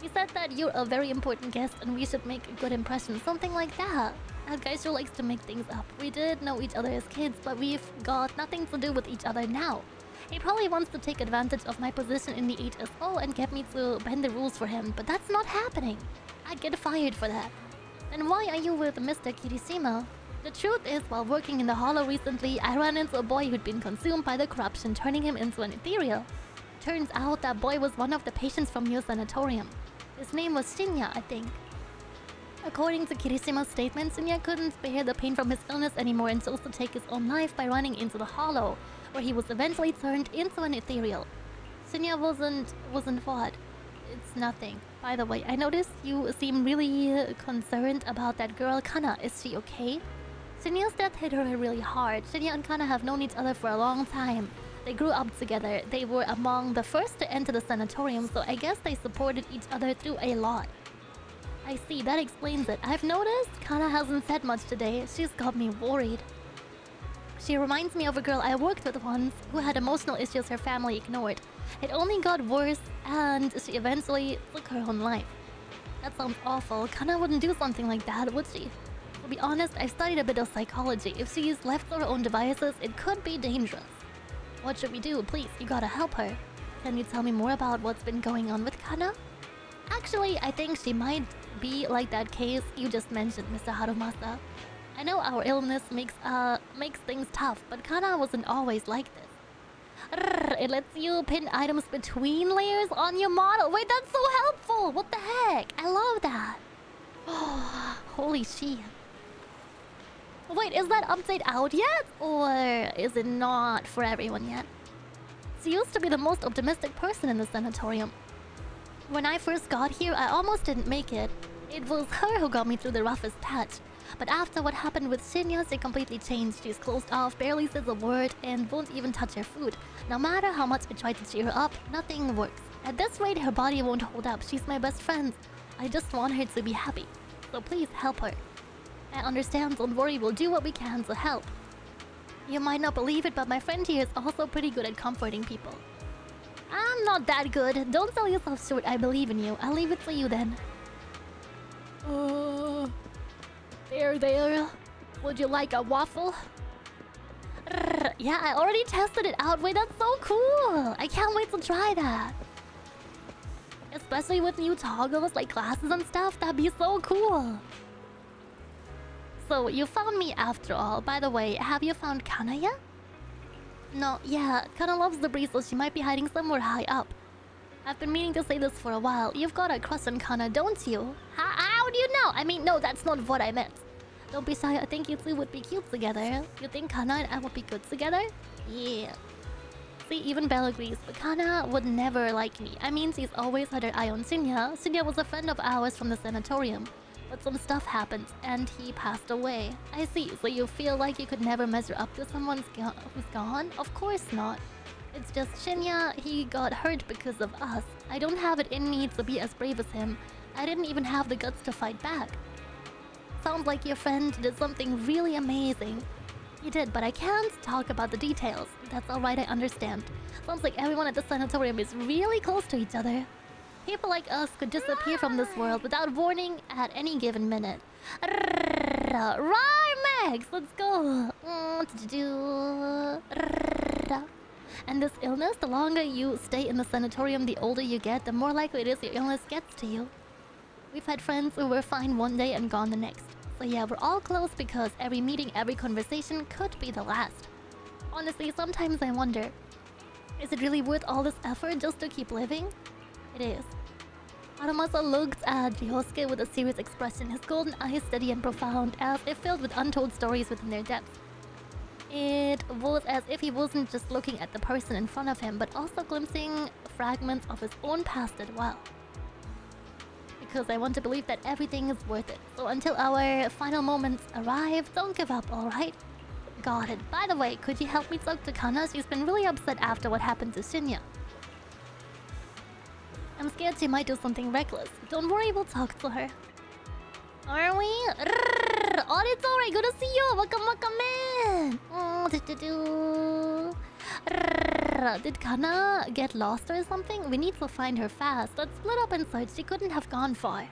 You said that you're a very important guest and we should make a good impression. Something like that. That guy sure likes to make things up. We did know each other as kids, but we've got nothing to do with each other now. He probably wants to take advantage of my position in the HSO and get me to bend the rules for him, but that's not happening. I'd get fired for that. Then why are you with Mr. Kirishima? The truth is, while working in the Hollow recently, I ran into a boy who'd been consumed by the corruption, turning him into an ethereal. Turns out that boy was one of the patients from your sanatorium. His name was Shinya, I think. According to Kirishima's statement, Shinya couldn't bear the pain from his illness anymore and chose to take his own life by running into the Hollow, where he was eventually turned into an ethereal. Shinya wasn't what? It's nothing. By the way, I noticed you seem really concerned about that girl, Kana. Is she okay? Shinya's death hit her really hard. Shinya and Kana have known each other for a long time. They grew up together. They were among the first to enter the sanatorium, so I guess they supported each other through a lot. I see, that explains it. I've noticed Kana hasn't said much today. She's got me worried. She reminds me of a girl I worked with once who had emotional issues her family ignored. It only got worse and she eventually took her own life. That sounds awful. Kana wouldn't do something like that, would she? To be honest, I've studied a bit of psychology. If she's left to her own devices, it could be dangerous. What should we do? Please, you gotta help her. Can you tell me more about what's been going on with Kana? Actually, I think she might be like that case you just mentioned, Mr. Harumasa. I know our illness makes things tough, but Kana wasn't always like this. It lets you pin items between layers on your model. Wait, that's so helpful! What the heck? I love that. Oh, holy shit. Wait, is that update out yet? Or is it not for everyone yet? She used to be the most optimistic person in the sanatorium. When I first got here, I almost didn't make it. It was her who got me through the roughest patch. But after what happened with Shinya, she completely changed. She's closed off, barely says a word, and won't even touch her food. No matter how much I try to cheer her up, nothing works. At this rate, her body won't hold up. She's my best friend. I just want her to be happy. So please help her. I understand, don't worry, we'll do what we can to help. You might not believe it, but my friend here is also pretty good at comforting people. I'm not that good. Don't sell yourself short, I believe in you. I'll leave it to you then. There. Would you like a waffle? Yeah, I already tested it out. Wait, that's so cool. I can't wait to try that. Especially with new toggles like glasses and stuff. That'd be so cool. So, you found me after all. By the way, have you found Kana yet? No, yeah. Kana loves the breeze, so she might be hiding somewhere high up. I've been meaning to say this for a while. You've got a crush on Kana, don't you? How do you know? I mean, no, that's not what I meant. Don't be shy, I think you two would be cute together. You think Kana and I would be good together? Yeah. See, even Belle agrees, but Kana would never like me. I mean, she's always had her eye on Shinya. Shinya was a friend of ours from the sanatorium. But some stuff happened, and he passed away. I see, so you feel like you could never measure up to someone who's gone? Of course not. It's just Shinya, he got hurt because of us. I don't have it in me to be as brave as him. I didn't even have the guts to fight back. Sounds like your friend did something really amazing. He did, but I can't talk about the details. That's alright, I understand. Sounds like everyone at the sanatorium is really close to each other. People like us could disappear from this world without warning at any given minute. Right, Max, let's go. And this illness, the longer you stay in the sanatorium, the older you get, the more likely it is your illness gets to you. We've had friends who were fine one day and gone the next. So yeah, we're all close because every meeting, every conversation could be the last. Honestly, sometimes I wonder, is it really worth all this effort just to keep living? It is. Harumasa looked at Ryosuke with a serious expression, his golden eyes steady and profound, as if filled with untold stories within their depths. It was as if he wasn't just looking at the person in front of him, but also glimpsing fragments of his own past as well. Because I want to believe that everything is worth it. So until our final moments arrive, don't give up, alright? Got it. By the way, could you help me talk to Kana? She's been really upset after what happened to Shinya. I'm scared she might do something reckless. Don't worry, we'll talk to her. Are we? Oh, it's alright. Good to see you. Welcome in. Did Kana get lost or something? We need to find her fast. Let's split up and search. She couldn't have gone far.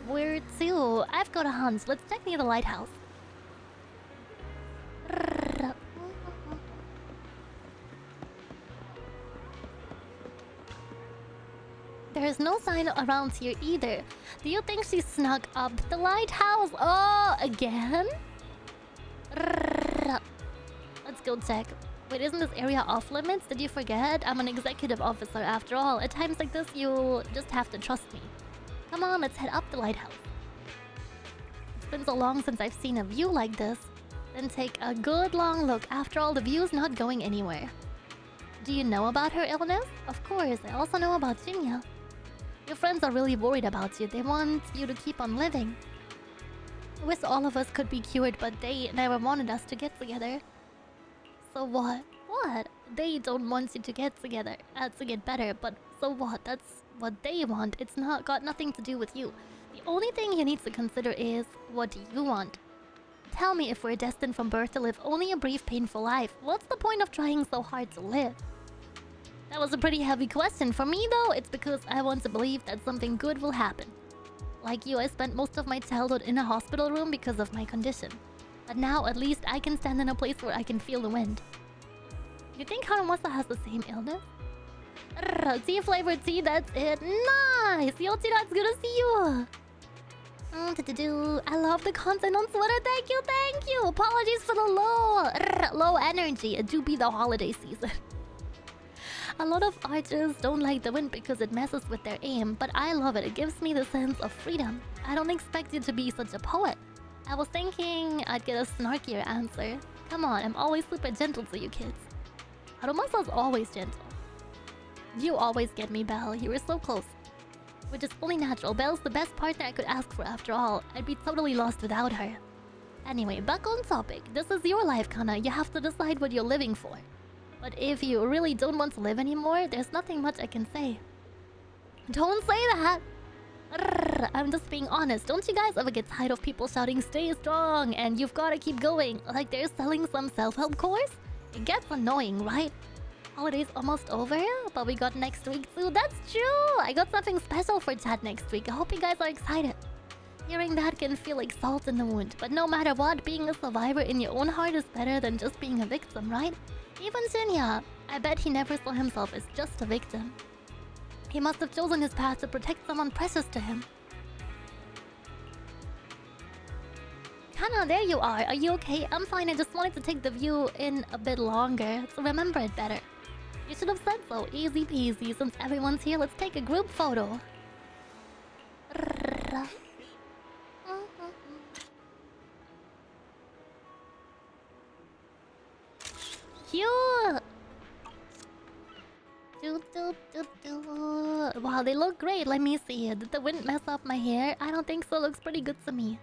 Where to? I've got a hunch. Let's check near the lighthouse. There's no sign around here either. Do you think she snuck up the lighthouse? Oh, again? Let's go check. Wait, isn't this area off limits? Did you forget? I'm an executive officer after all. At times like this, you just have to trust me. Come on, let's head up the lighthouse. It's been so long since I've seen a view like this. Then take a good long look. After all, the view's not going anywhere. Do you know about her illness? Of course, I also know about Shinya. Your friends are really worried about you. They want you to keep on living. I wish all of us could be cured, but they never wanted us to get together. So what? What? They don't want you to get together, to get better, but so what? That's what they want. It's not got nothing to do with you. The only thing you need to consider is, what do you want? Tell me, if we're destined from birth to live only a brief, painful life, what's the point of trying so hard to live? That was a pretty heavy question. For me, though, it's because I want to believe that something good will happen. Like you, I spent most of my childhood in a hospital room because of my condition. But now, at least, I can stand in a place where I can feel the wind. You think Harumasa has the same illness? Tea flavored tea, that's it. Nice! Yochi, that's good to see you! I love the content on Twitter. Thank you, thank you. Apologies for the low energy. It do be the holiday season. A lot of archers don't like the wind because it messes with their aim, but I love it. It gives me the sense of freedom. I don't expect you to be such a poet. I was thinking I'd get a snarkier answer. Come on, I'm always super gentle to you kids. Harumasa's always gentle. You always get me, Belle. You were so close. Which is only natural. Belle's the best partner I could ask for after all. I'd be totally lost without her. Anyway, back on topic. This is your life, Kana. You have to decide what you're living for. But if you really don't want to live anymore, there's nothing much I can say. Don't say that! I'm just being honest. Don't you guys ever get tired of people shouting, stay strong, and you've gotta keep going, like they're selling some self-help course? It gets annoying, right? Holiday's almost over, but we got next week too. That's true! I got something special for chat next week. I hope you guys are excited. Hearing that can feel like salt in the wound, but no matter what, being a survivor in your own heart is better than just being a victim, right? Even Shinya, I bet he never saw himself as just a victim. He must have chosen his path to protect someone precious to him. Kana, there you are. Are you okay? I'm fine. I just wanted to take the view in a bit longer to remember it better. You should have said so. Easy peasy. Since everyone's here, let's take a group photo. Cute! Wow, they look great. Let me see. Did the wind mess up my hair? I don't think so. Looks pretty good to me.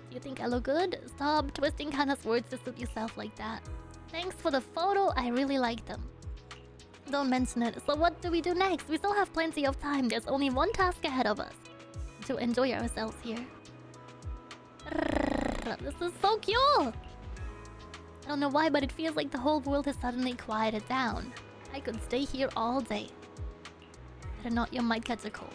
Do you think I look good? Stop twisting Hannah's words to suit yourself like that. Thanks for the photo. I really like them. Don't mention it. So what do we do next? We still have plenty of time. There's only one task ahead of us. To enjoy ourselves here. This is so cute! I don't know why, but it feels like the whole world has suddenly quieted down. I could stay here all day. Better not, you might catch a cold.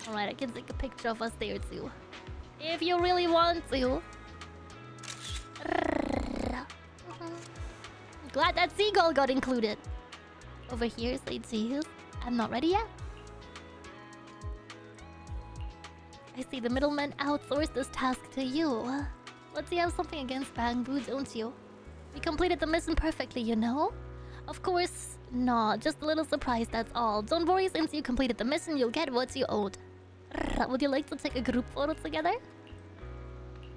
Alright, I can take a picture of us there too. If you really want to. Glad that seagull got included. Over here, say cheese. I'm not ready yet. I see the middleman outsourced this task to you. But you have something against Bamboo, don't you? We completed the mission perfectly, you know? Of course, no, just a little surprise, that's all. Don't worry, since you completed the mission, you'll get what you owed. Would you like to take a group photo together?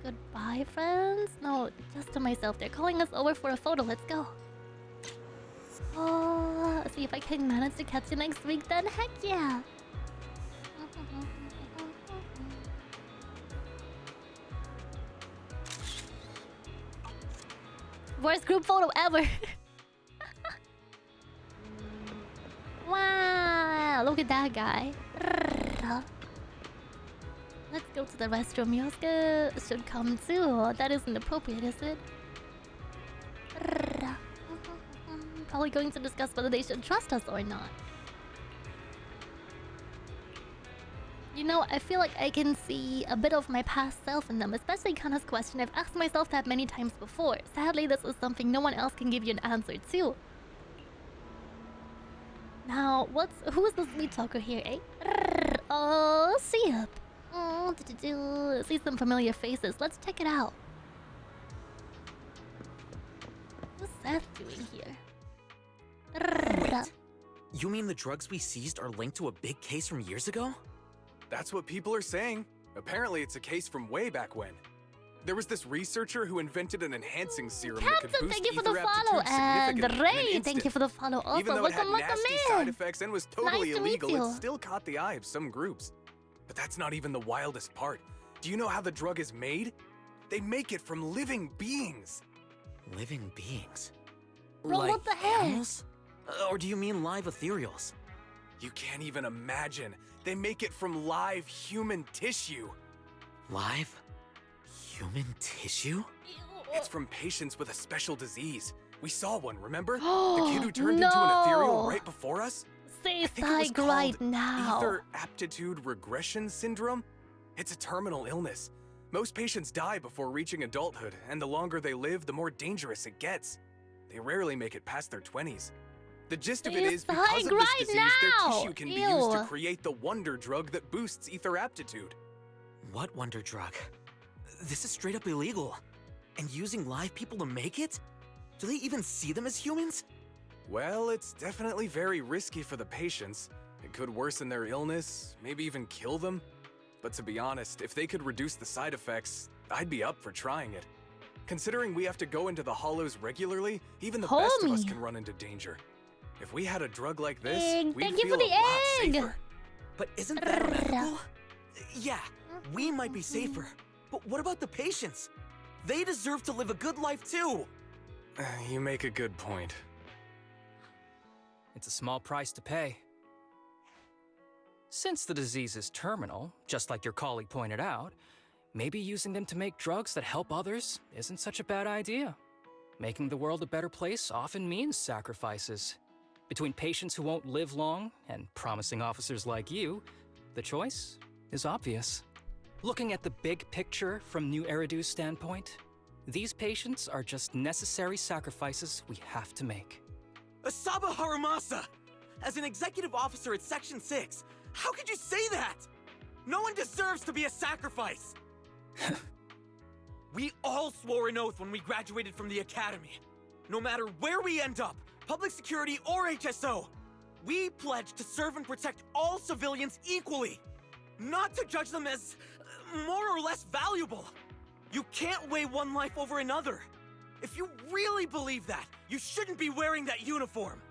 Goodbye, friends? No, just to myself. They're calling us over for a photo. Let's go. Oh, see if I can manage to catch you next week then. Heck yeah! Worst group photo ever. Wow, look at that guy. Let's go to the restroom. Yosuke should come too. That isn't appropriate, is it? Probably going to discuss whether they should trust us or not. You know, I feel like I can see a bit of my past self in them, especially Kana's question. I've asked myself that many times before. Sadly, this is something no one else can give you an answer to. Now, who's the sweet talker here, eh? Oh, see up. See some familiar faces. Let's check it out. What's Seth doing here? Wait, you mean the drugs we seized are linked to a big case from years ago? That's what people are saying. Apparently, it's a case from way back when. There was this researcher who invented an enhancing serum that could boost thank you for the ether follow, aptitude and significantly in an Ray, thank you instant. for the follow. Also, Even though it had nasty side effects and was totally Nice to meet illegal, you. it still caught the eye of some groups. But that's not even the wildest part. Do you know how the drug is made? They make it from living beings. Living beings? Bro, like what the heck? animals? Or do you mean live ethereals? You can't even imagine. They make it from live human tissue. Live? Human tissue? It's from patients with a special disease. We saw one, remember? The kid who turned into an No. ethereal right before us? Say I think it was psych right called now. Ether aptitude regression syndrome. It's a terminal illness. Most patients die before reaching adulthood, and the longer they live, the more dangerous it gets. They rarely make it past their 20s. The gist of He's it is, because dying of this right disease, now. their tissue can be used to Ew. create the wonder drug that boosts ether aptitude. What wonder drug? This is straight up illegal. And using live people to make it? Do they even see them as humans? Well, it's definitely very risky for the patients. It could worsen their illness, maybe even kill them. But to be honest, if they could reduce the side effects, I'd be up for trying it. Considering we have to go into the hollows regularly, even the best of us Homie. can run into danger. If we had a drug like this, Egg. we'd Thank you feel for a the lot egg. safer. But isn't that unethical? Yeah, we might be safer. But what about the patients? They deserve to live a good life too. You make a good point. It's a small price to pay. Since the disease is terminal, just like your colleague pointed out, maybe using them to make drugs that help others isn't such a bad idea. Making the world a better place often means sacrifices. Between patients who won't live long and promising officers like you, the choice is obvious. Looking at the big picture from New Eridu's standpoint, these patients are just necessary sacrifices we have to make. Asaba Harumasa! As an executive officer at Section 6, how could you say that? No one deserves to be a sacrifice! We all swore an oath when we graduated from the academy. No matter where we end up, public security or HSO, we pledged to serve and protect all civilians equally, not to judge them as more or less valuable. You can't weigh one life over another. If you really believe that, you shouldn't be wearing that uniform.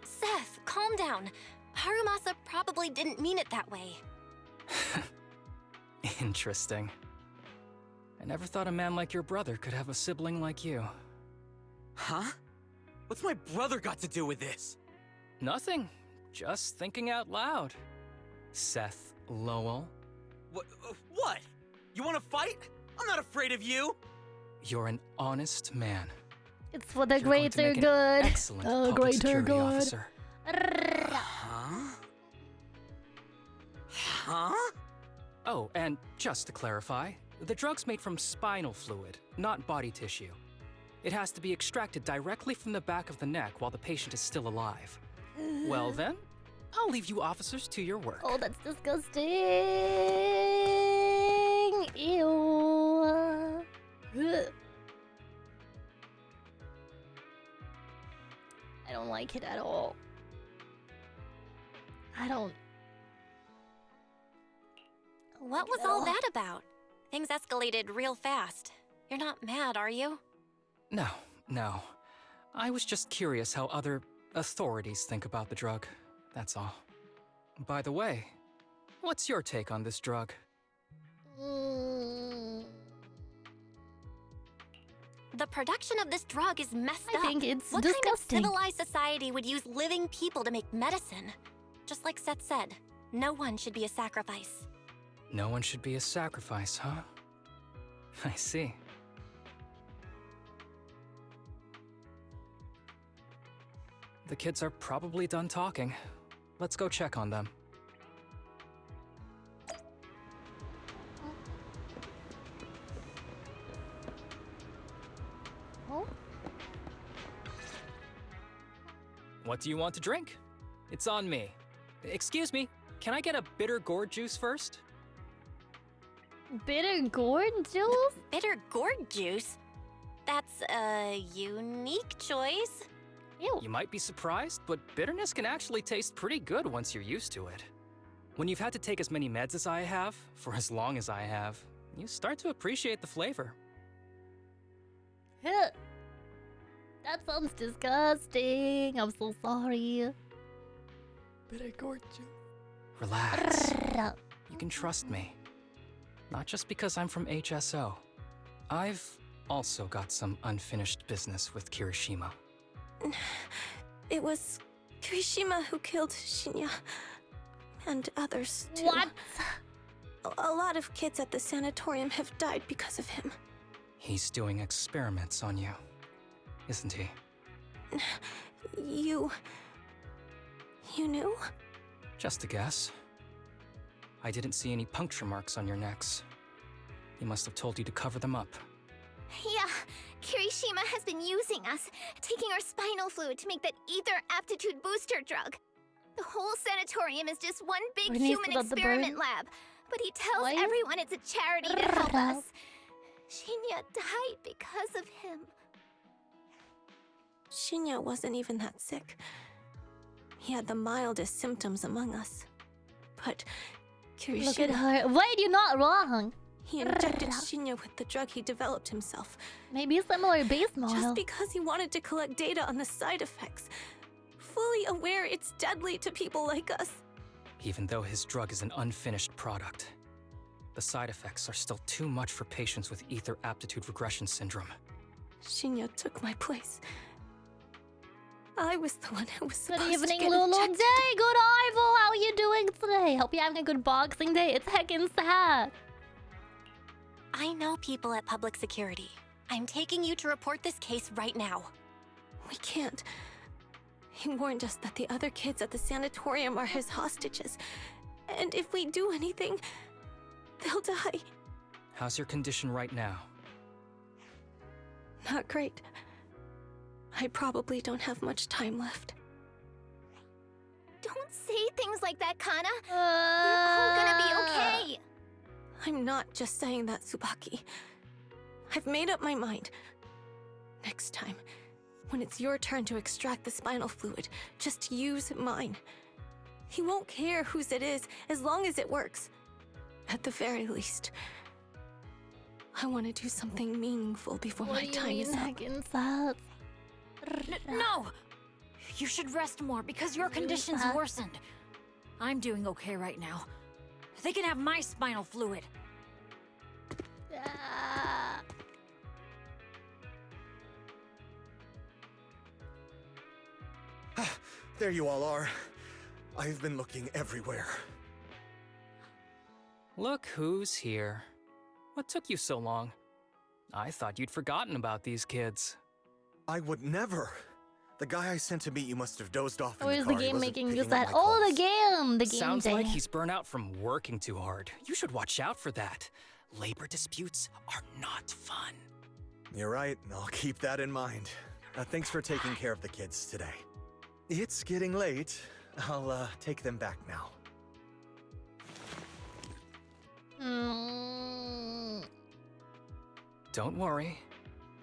Seth, calm down. Harumasa probably didn't mean it that way. Interesting. I never thought a man like your brother could have a sibling like you. Huh? What's my brother got to do with this? Nothing. Just thinking out loud. Seth Lowell, What? You want to fight? I'm not afraid of you. you're an honest man. It's for the You're going to greater make an good. excellent The public greater security good. officer. Huh? Huh? Oh, and just to clarify, the drug's made from spinal fluid, not body tissue. It has to be extracted directly from the back of the neck while the patient is still alive. Well then, I'll leave you officers to your work. Oh, that's disgusting. Ew. Ugh. I don't like it at all. I don't. What was all that about? Things escalated real fast. You're not mad, are you? No. I was just curious how other authorities think about the drug. That's all. By the way, what's your take on this drug? The production of this drug is messed up. I think it's what disgusting. kind of civilized society would use living people to make medicine? Just like Seth said, no one should be a sacrifice. No one should be a sacrifice, huh? I see. The kids are probably done talking. Let's go check on them. Oh? What do you want to drink? It's on me. Excuse me, can I get a bitter gourd juice first? Bitter gourd juice? Bitter gourd juice? That's a unique choice. Ew. You might be surprised, but bitterness can actually taste pretty good once you're used to it. When you've had to take as many meds as I have, for as long as I have, you start to appreciate the flavor. Huh. That sounds disgusting. I'm so sorry. Bitter gourd juice. Relax. You can trust me. Not just because I'm from HSO. I've also got some unfinished business with Kirishima. It was Kirishima who killed Shinya. And others, too. What? A lot of kids at the sanatorium have died because of him. He's doing experiments on you, isn't he? You knew? Just a guess. I didn't see any puncture marks on your necks. He must have told you to cover them up. Yeah, Kirishima has been using us, taking our spinal fluid to make that ether aptitude booster drug. The whole sanatorium is just one big What needs human to let the experiment burn? lab. But he tells Why? everyone it's a charity to help us. Shinya died because of him. Shinya wasn't even that sick. He had the mildest symptoms among us. But Kirishima... Look at her. Wait, you're not wrong. He injected Shinya with the drug he developed himself. Maybe similar base model. Just because he wanted to collect data on the side effects. Fully aware it's deadly to people like us. Even though his drug is an unfinished product, the side effects are still too much for patients with ether aptitude regression syndrome. Shinya took my place. I was the one who was supposed Good evening, to get Lulu. injected. Day, good Ivo. How are you doing today? Hope you're having a good boxing day. It's heckin' sad. I know people at public security. I'm taking you to report this case right now. We can't. He warned us that the other kids at the sanatorium are his hostages. And if we do anything, they'll die. How's your condition right now? Not great. I probably don't have much time left. Don't say things like that, Kana. We're all gonna be okay. I'm not just saying that, Tsubaki. I've made up my mind. Next time, when it's your turn to extract the spinal fluid, just use mine. He won't care whose it is, as long as it works. At the very least, I want to do something meaningful before my time is up. No! You should rest more because your condition's worsened. I'm doing okay right now. They can have my spinal fluid. There you all are. I've been looking everywhere. Look who's here. What took you so long? I thought you'd forgotten about these kids. I would never. The guy I sent to meet you must have dozed off in Or the is car. the He game wasn't making you picking up sad? my Oh, calls. the game! The game Sounds day. like he's burnt out from working too hard. You should watch out for that. Labor disputes are not fun. You're right. I'll keep that in mind. Thanks for taking care of the kids today. It's getting late. I'll take them back now. Don't worry.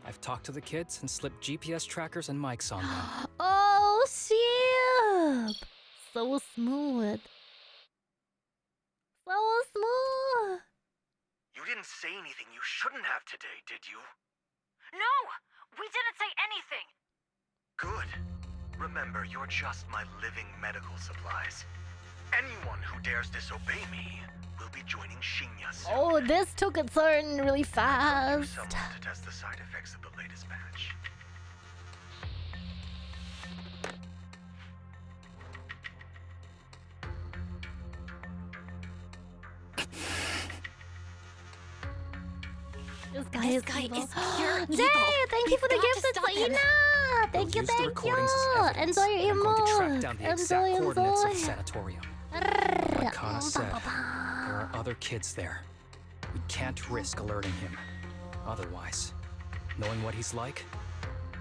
I've talked to the kids and slipped GPS trackers and mics on them. Oh, shit! So smooth. So smooth. You didn't say anything you shouldn't have today, did you? No! We didn't say anything! Good. Remember, you're just my living medical supplies. Anyone who dares disobey me will be joining Shinya soon. Oh, this took a turn really fast. Someone to test the side effects of the latest batch. This guy is pure Jay, thank you for the gift, Saina. Thank you, Use the thank recordings you. as evidence. Enjoy your I'm going to track emotes. down the exact Enjoy, coordinates of the enjoy. sanatorium. Like Kana said, there are other kids there. We can't risk alerting him. Otherwise, knowing what he's like,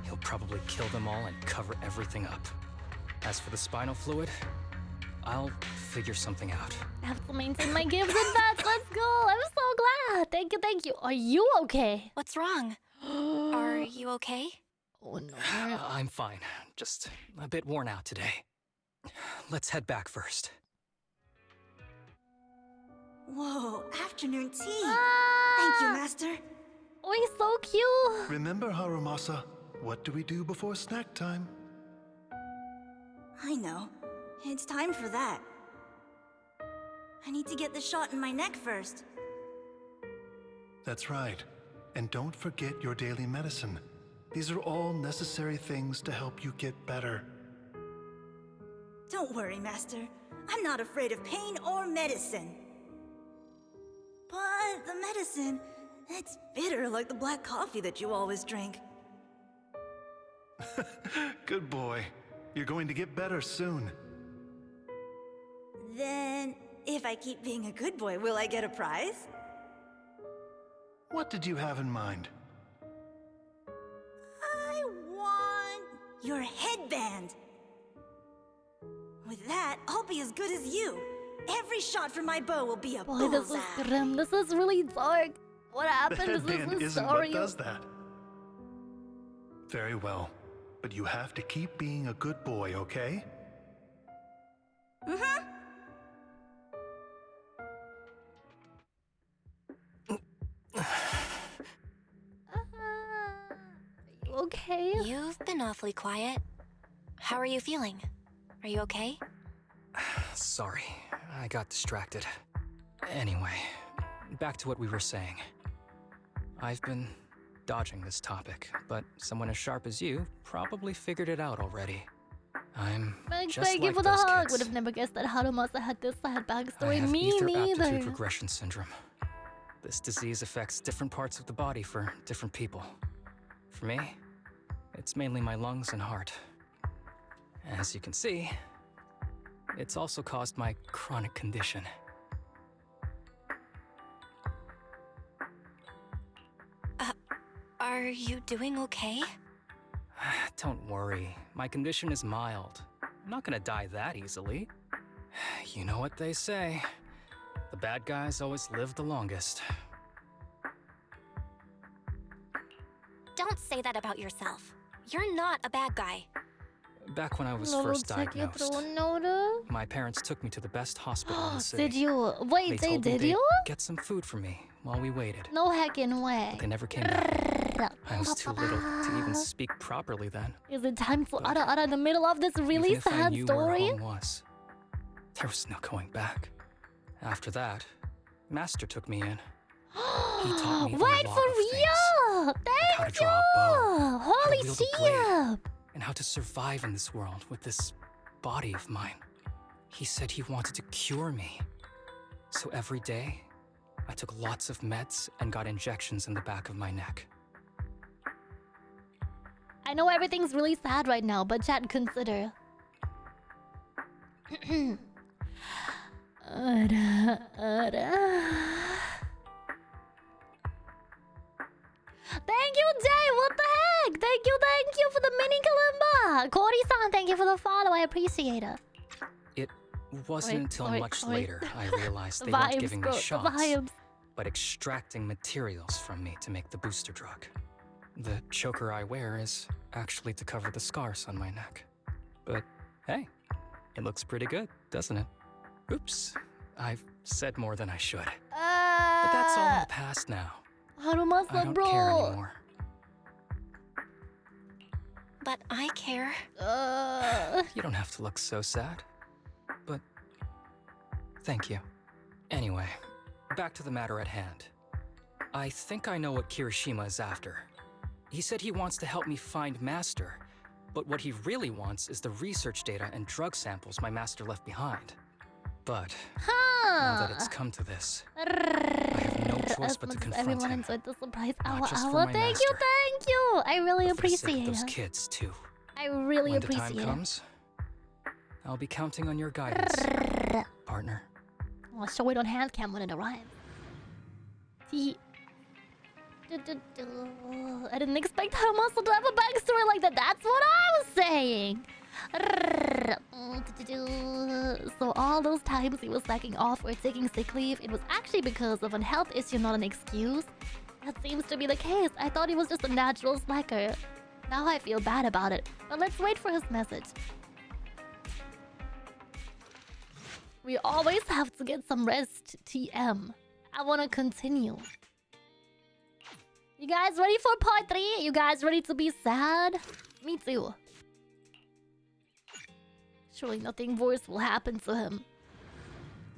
he'll probably kill them all and cover everything up. As for the spinal fluid, I'll figure something out. I have to maintain my gifts and bats. Let's go. I'm so glad. Thank you, thank you. Are you okay? What's wrong? Are you okay? Oh no. I'm fine. Just a bit worn out today. Let's head back first. Whoa, afternoon tea. Ah! Thank you, Master. Oh, he's so cute. Remember, Harumasa, what do we do before snack time? I know. It's time for that. I need to get the shot in my neck first. That's right. And don't forget your daily medicine. These are all necessary things to help you get better. Don't worry, Master. I'm not afraid of pain or medicine. But the medicine, it's bitter like the black coffee that you always drink. Good boy. You're going to get better soon. Then, if I keep being a good boy, will I get a prize? What did you have in mind? Your headband! With that, I'll be as good as you. Every shot from my bow will be a Boy, this bullseye. is grim. This is really dark. What happened? The Is this headband the isn't story? what does that. Very well. But you have to keep being a good boy, okay? Mm-hmm. You okay? You've been awfully quiet. How are you feeling? Are you okay? Sorry, I got distracted. Anyway, back to what we were saying. I've been dodging this topic, but someone as sharp as you probably figured it out already. I'm Thanks, just thank you like for the those hug. kids. Would have never guessed that Harumasa had this sad I backstory. have Me ether neither. aptitude regression syndrome. This disease affects different parts of the body for different people. For me, it's mainly my lungs and heart. As you can see, it's also caused my chronic condition. Are you doing okay? Don't worry, my condition is mild. I'm not gonna die that easily. You know what they say. The bad guys always live the longest. Don't say that about yourself. You're not a bad guy. Back when I was Lolo, first check you diagnosed, through notice. my parents took me to the best hospital in the city. Did you? Wait, They told me did they'd you? get some food for me while we waited. No heckin' way. But they never came back. I was too little to even speak properly then. Is it time for Ara in the middle of this really Even if I sad knew story? where home was, there was no going back. After that, Master took me in. He taught me the Wait, lot for of things, real! like how Thank to draw a bow, you! Holy how to wield a blade, shit! and how to survive in this world with this body of mine. He said he wanted to cure me. So every day, I took lots of meds and got injections in the back of my neck. I know everything's really sad right now, but chat, consider. Thank you, Jay! What the heck? Thank you for the mini kalimba! Kori-san, thank you for the follow, I appreciate it. It wasn't Wait, until sorry, much sorry. later I realized The they weren't vibes, giving bro, me the shots, vibes. but extracting materials from me to make the booster drug. The choker I wear is actually to cover the scars on my neck. But hey, it looks pretty good, doesn't it? Oops, I've said more than I should. But that's all in the past now. I Harumasa, don't bro. care anymore. But I care. You don't have to look so sad. But thank you. Anyway, back to the matter at hand. I think I know what Kirishima is after. He said he wants to help me find Master, but what he really wants is the research data and drug samples my master left behind. But now that it's come to this, I have no choice but to confront Everyone him. enjoyed the surprise Not hour. just for my Thank you, master, thank you. I really but for the sake of appreciate those it. kids too. I really When the appreciate time it. comes, I'll be counting on your guidance, partner. Well, sure we don't hand cam when it arrives. Tee. I didn't expect Harumasa to have a backstory like that. That's what I was saying. So all those times he was slacking off or taking sick leave, it was actually because of a health issue, not an excuse. That seems to be the case. I thought he was just a natural slacker. Now I feel bad about it. But let's wait for his message. We always have to get some rest, TM. I wanna continue. You guys ready for part 3? You guys ready to be sad? Me too. Surely nothing worse will happen to him.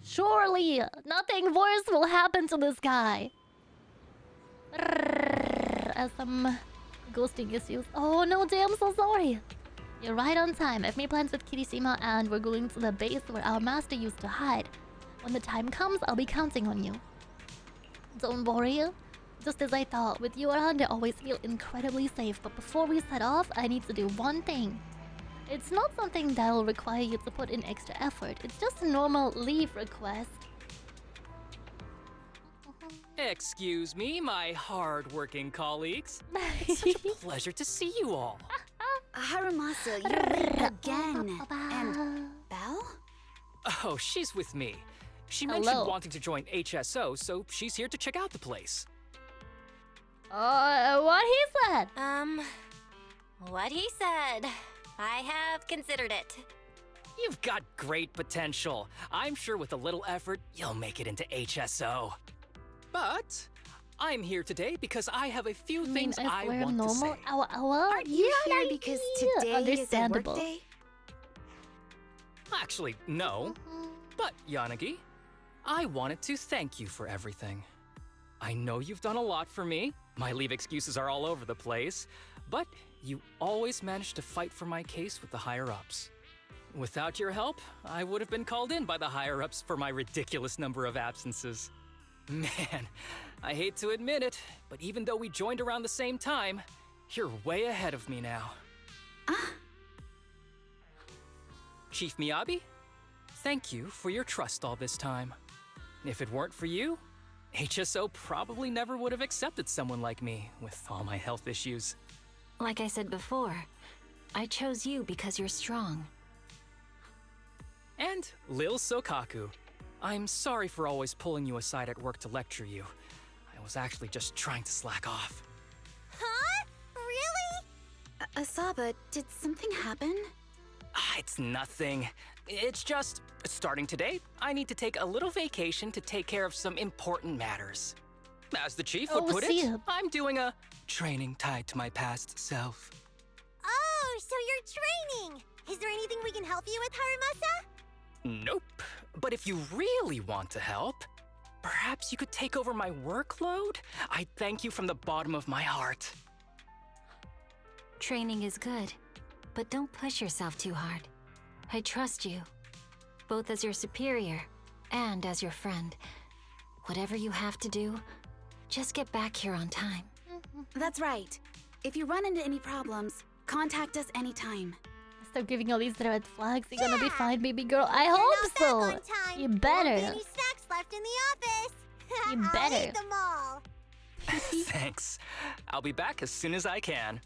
Surely nothing worse will happen to this guy. As some ghosting issues. Oh no, Jay, I'm so sorry. You're right on time. I've made plans with Kirishima and we're going to the base where our master used to hide. When the time comes, I'll be counting on you. Don't worry. Just as I thought, with you around I always feel incredibly safe, but before we set off, I need to do one thing. It's not something that'll require you to put in extra effort, it's just a normal leave request. Excuse me, my hard-working colleagues. It's such a pleasure to see you all. Harumasa, you're late again. And Belle? Oh, she's with me. She Hello. mentioned wanting to join HSO, so she's here to check out the place. What he said? What he said. I have considered it. You've got great potential. I'm sure with a little effort, you'll make it into HSO. But I'm here today because I have a few things I want to say. Are you here because today is a work day? Actually, no. But, Yanagi, I wanted to thank you for everything. I know you've done a lot for me. My leave excuses are all over the place. But you always managed to fight for my case with the higher-ups. Without your help, I would have been called in by the higher-ups for my ridiculous number of absences. Man, I hate to admit it, but even though we joined around the same time, you're way ahead of me now. Chief Miyabi, thank you for your trust all this time. If it weren't for you, HSO probably never would have accepted someone like me with all my health issues. Like I said before, I chose you because you're strong. And Lil Sokaku, I'm sorry for always pulling you aside at work to lecture you. I was actually just trying to slack off. Huh? Really? Asaba, did something happen? It's nothing. It's just, starting today, I need to take a little vacation to take care of some important matters. As the chief would put it, I'm doing a training tied to my past self. Oh, so you're training! Is there anything we can help you with, Harumasa? Nope. But if you really want to help, perhaps you could take over my workload? I thank you from the bottom of my heart. Training is good, but don't push yourself too hard. I trust you, both as your superior and as your friend. Whatever you have to do, just get back here on time. That's right. If you run into any problems, contact us anytime. Stop giving all these red flags. You're gonna be fine, baby girl. I hope so. You better. Won't be any snacks left in the office. You I'll better. eat them all. Thanks. I'll be back as soon as I can.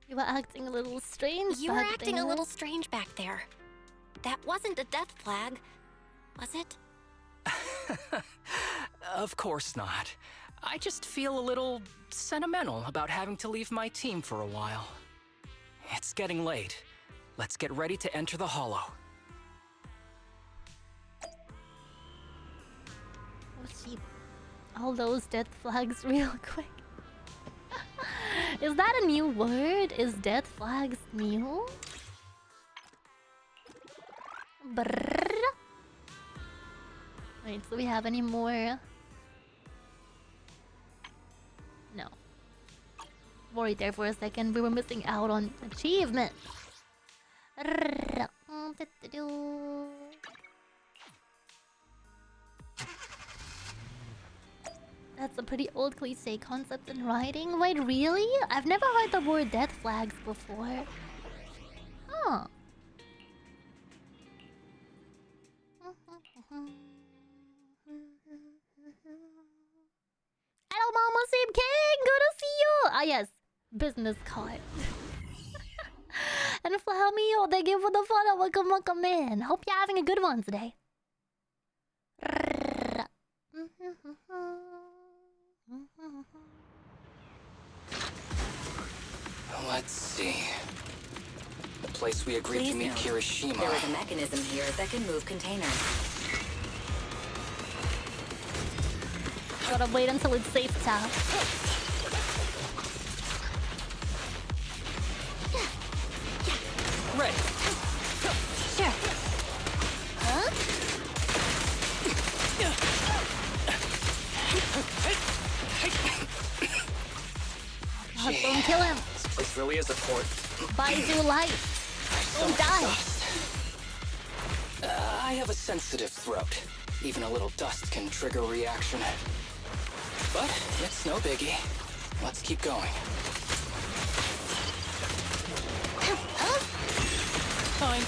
You were acting a little strange. You were acting a little strange back there. That wasn't a death flag, was it? Of course not. I just feel a little sentimental about having to leave my team for a while. It's getting late. Let's get ready to enter the Hollow. Oh, shit. All those death flags real quick. Is that a new word? Is death flags new? Brrr. Wait, so we have any more? No. Worried there for a second. We were missing out on achievement. That's a pretty old cliche concept in writing. Wait, really? I've never heard the word death flags before. Huh. Hello, Mama Same King! Good to see you! Ah, yes. Business card. And Flamio, thank you for the follow. Welcome in. Hope you're having a good one today. Let's see. The place we agreed to meet Kuromiya. There is a mechanism here that can move containers. Gotta wait until it's safe time. Ready. Sure. Huh? God, don't kill him. This place really is a fort. Buys you life. Don't die. I have a sensitive throat. Even a little dust can trigger a reaction. But it's no biggie. Let's keep going. Fine.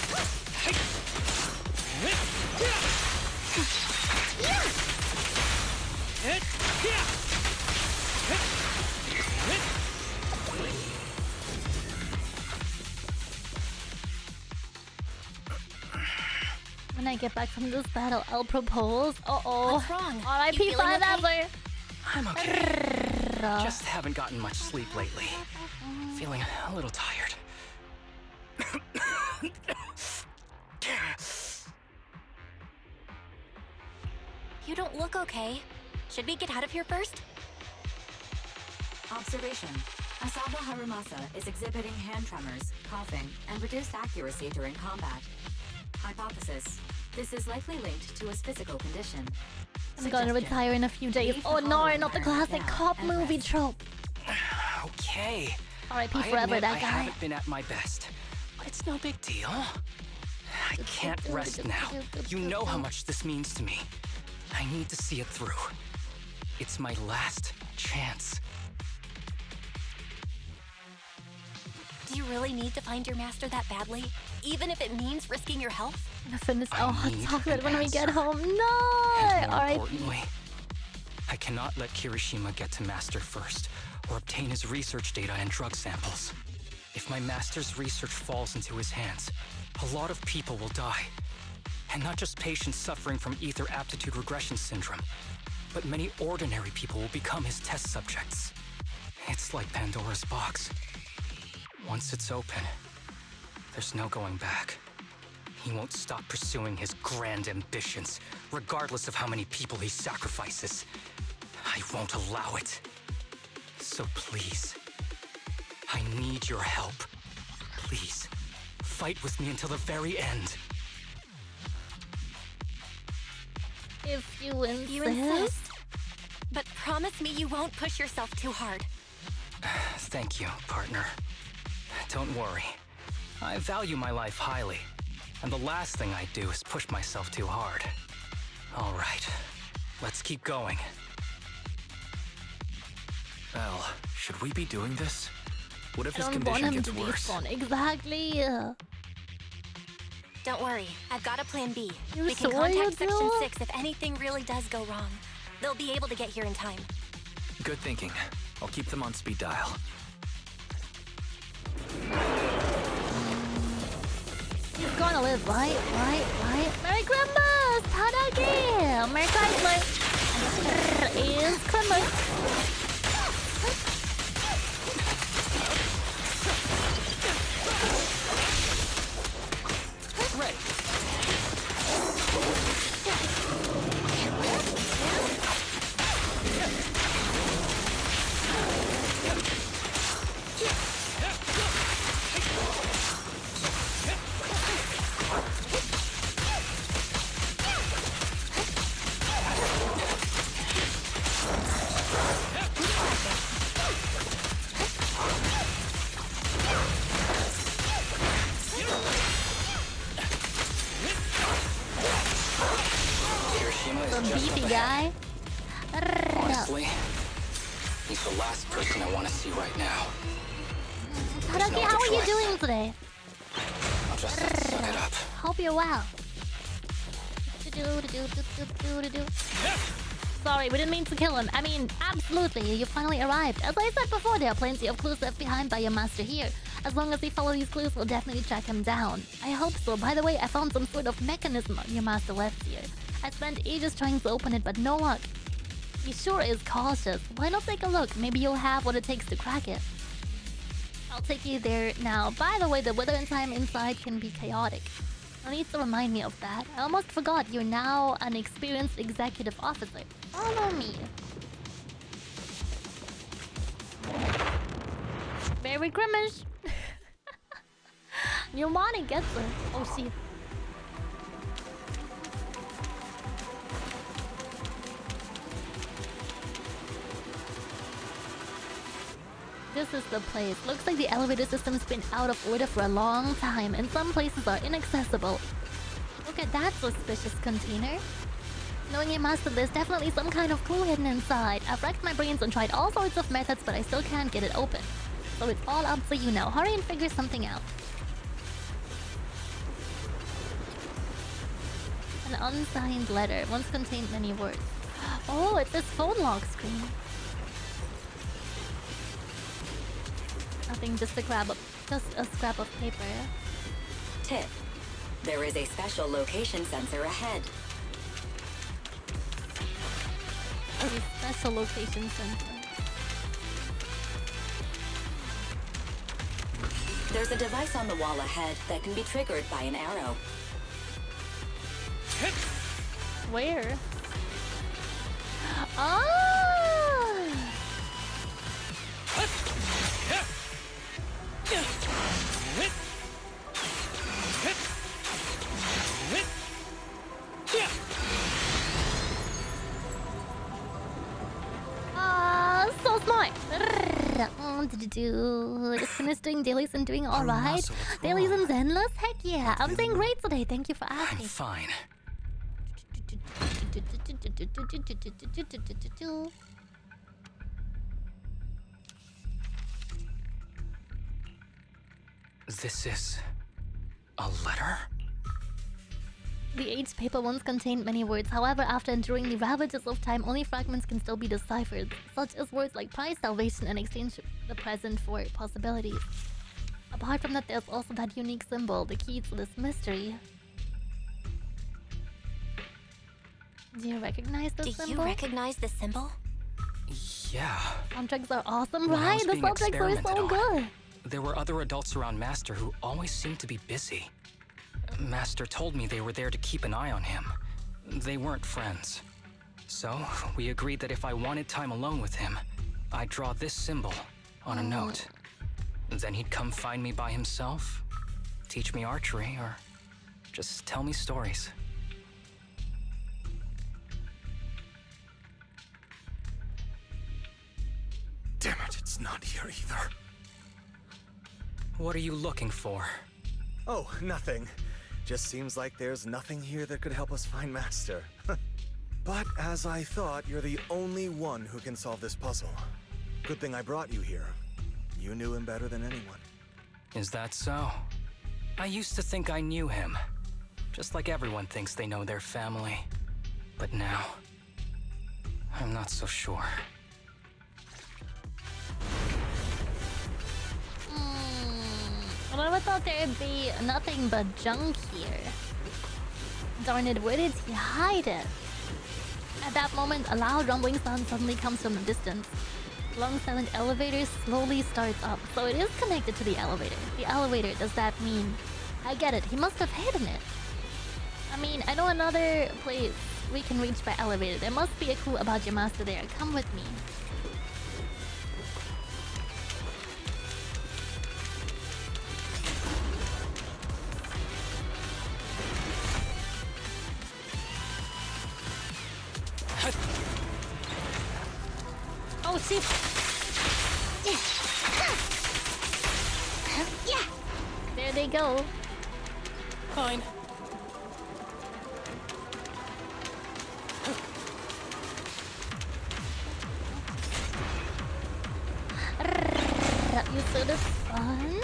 When I get back from this battle, I'll propose. Uh-oh. What's wrong? R.I.P. You feeling okay? forever. I'm okay. Just haven't gotten much sleep lately. Feeling a little tired. You don't look okay. Should we get out of here first? Observation. Asaba Harumasa is exhibiting hand tremors, coughing, and reduced accuracy during combat. Hypothesis. This is likely linked to his physical condition. I'm gonna retire in a few days. Oh no, not the classic cop movie trope. Okay. R.I.P. I forever, admit that I guy. haven't been at my best, but it's no big deal. I can't rest now. You know how much this means to me. I need to see it through. It's my last chance. Do you really need to find your master that badly? Even if it means risking your health? I'm gonna finish I our hot need chocolate an when we get answer. home. No! And more R.I.P. importantly, I cannot let Kirishima get to Master first, or obtain his research data and drug samples. If my Master's research falls into his hands, a lot of people will die. And not just patients suffering from ether aptitude regression syndrome, but many ordinary people will become his test subjects. It's like Pandora's box. Once it's open, there's no going back. He won't stop pursuing his grand ambitions, regardless of how many people he sacrifices. I won't allow it. So please, I need your help. Please, fight with me until the very end. If you insist. You insist? But promise me you won't push yourself too hard. Thank you, partner. Don't worry. I value my life highly, and the last thing I do is push myself too hard. All right, let's keep going. Al, should we be doing this? What if I his don't want condition him gets to worse? despawn. Exactly. Don't worry, I've got a plan B. You We can sure you contact Section do? 6 if anything really does go wrong. They'll be able to get here in time. Good thinking. I'll keep them on speed dial. He's gonna live, right? Merry Christmas! Tadaki! Merry Christmas! Is Christmas. Ready. Kirishima The is just beefy up guy. ahead. Honestly, he's the last person I want to see right now. Tadaki, no how other are you choice. doing today? I'll just have to suck it up. Hope you're well. Sorry, we didn't mean to kill him. I mean, absolutely, you finally arrived. As I said before, there are plenty of clues left behind by your master here. As long as we follow these clues, we'll definitely track him down. I hope so. By the way, I found some sort of mechanism your master left here. I spent ages trying to open it, but no luck. He sure is cautious. Why not take a look? Maybe you'll have what it takes to crack it. I'll take you there now. By the way, the weather and time inside can be chaotic. No need to remind me of that. I almost forgot you're now an experienced executive officer. Follow me. Very Grimmish. Yomani gets it. Oh, see. This is the place. Looks like the elevator system's been out of order for a long time, and some places are inaccessible. Look at that suspicious container. Knowing your master, there's definitely some kind of clue hidden inside. I've racked my brains and tried all sorts of methods, but I still can't get it open. So it's all up to you now. Hurry and figure something out. An unsigned letter. Once contained many words. Oh, it's this phone lock screen. Nothing, just a scrap of paper. Tip. There is a special location sensor ahead. A special location sensor. There's a device on the wall ahead that can be triggered by an arrow. Where? Oh! So smart. Just finished doing dailies and doing all right. Harumasa, what's Dailies wrong? and Zenless? Heck yeah, I'm doing great today. Thank you for I'm asking. fine. This is a letter? The aged paper once contained many words. However, after enduring the ravages of time, only fragments can still be deciphered, such as words like prize, salvation, and exchange the present for possibilities. Apart from that, there's also that unique symbol, the key to this mystery. Do you recognize this symbol? Do you recognize the symbol? Yeah. Soundtracks are awesome, When I right? was The being soundtracks are experimented so on, good. There were other adults around Master who always seemed to be busy. Master told me they were there to keep an eye on him. They weren't friends. So, we agreed that if I wanted time alone with him, I'd draw this symbol on a note. Then he'd come find me by himself, teach me archery, or just tell me stories. Damn it, it's not here either. What are you looking for? Oh, nothing. Just seems like there's nothing here that could help us find Master. But as I thought, you're the only one who can solve this puzzle. Good thing I brought you here. You knew him better than anyone. Is that so? I used to think I knew him. Just like everyone thinks they know their family. But now, I'm not so sure. I never thought there'd be nothing but junk here. Darn it, where did he hide it? At that moment, a loud rumbling sound suddenly comes from the distance. The long silent elevator slowly starts up, so it is connected to the elevator. The elevator, does that mean? I get it, he must have hidden it. I mean, I know another place we can reach by elevator. There must be a clue about your master there. Come with me. Oh, shit! Yeah. There they go. Fine. You said it's fun?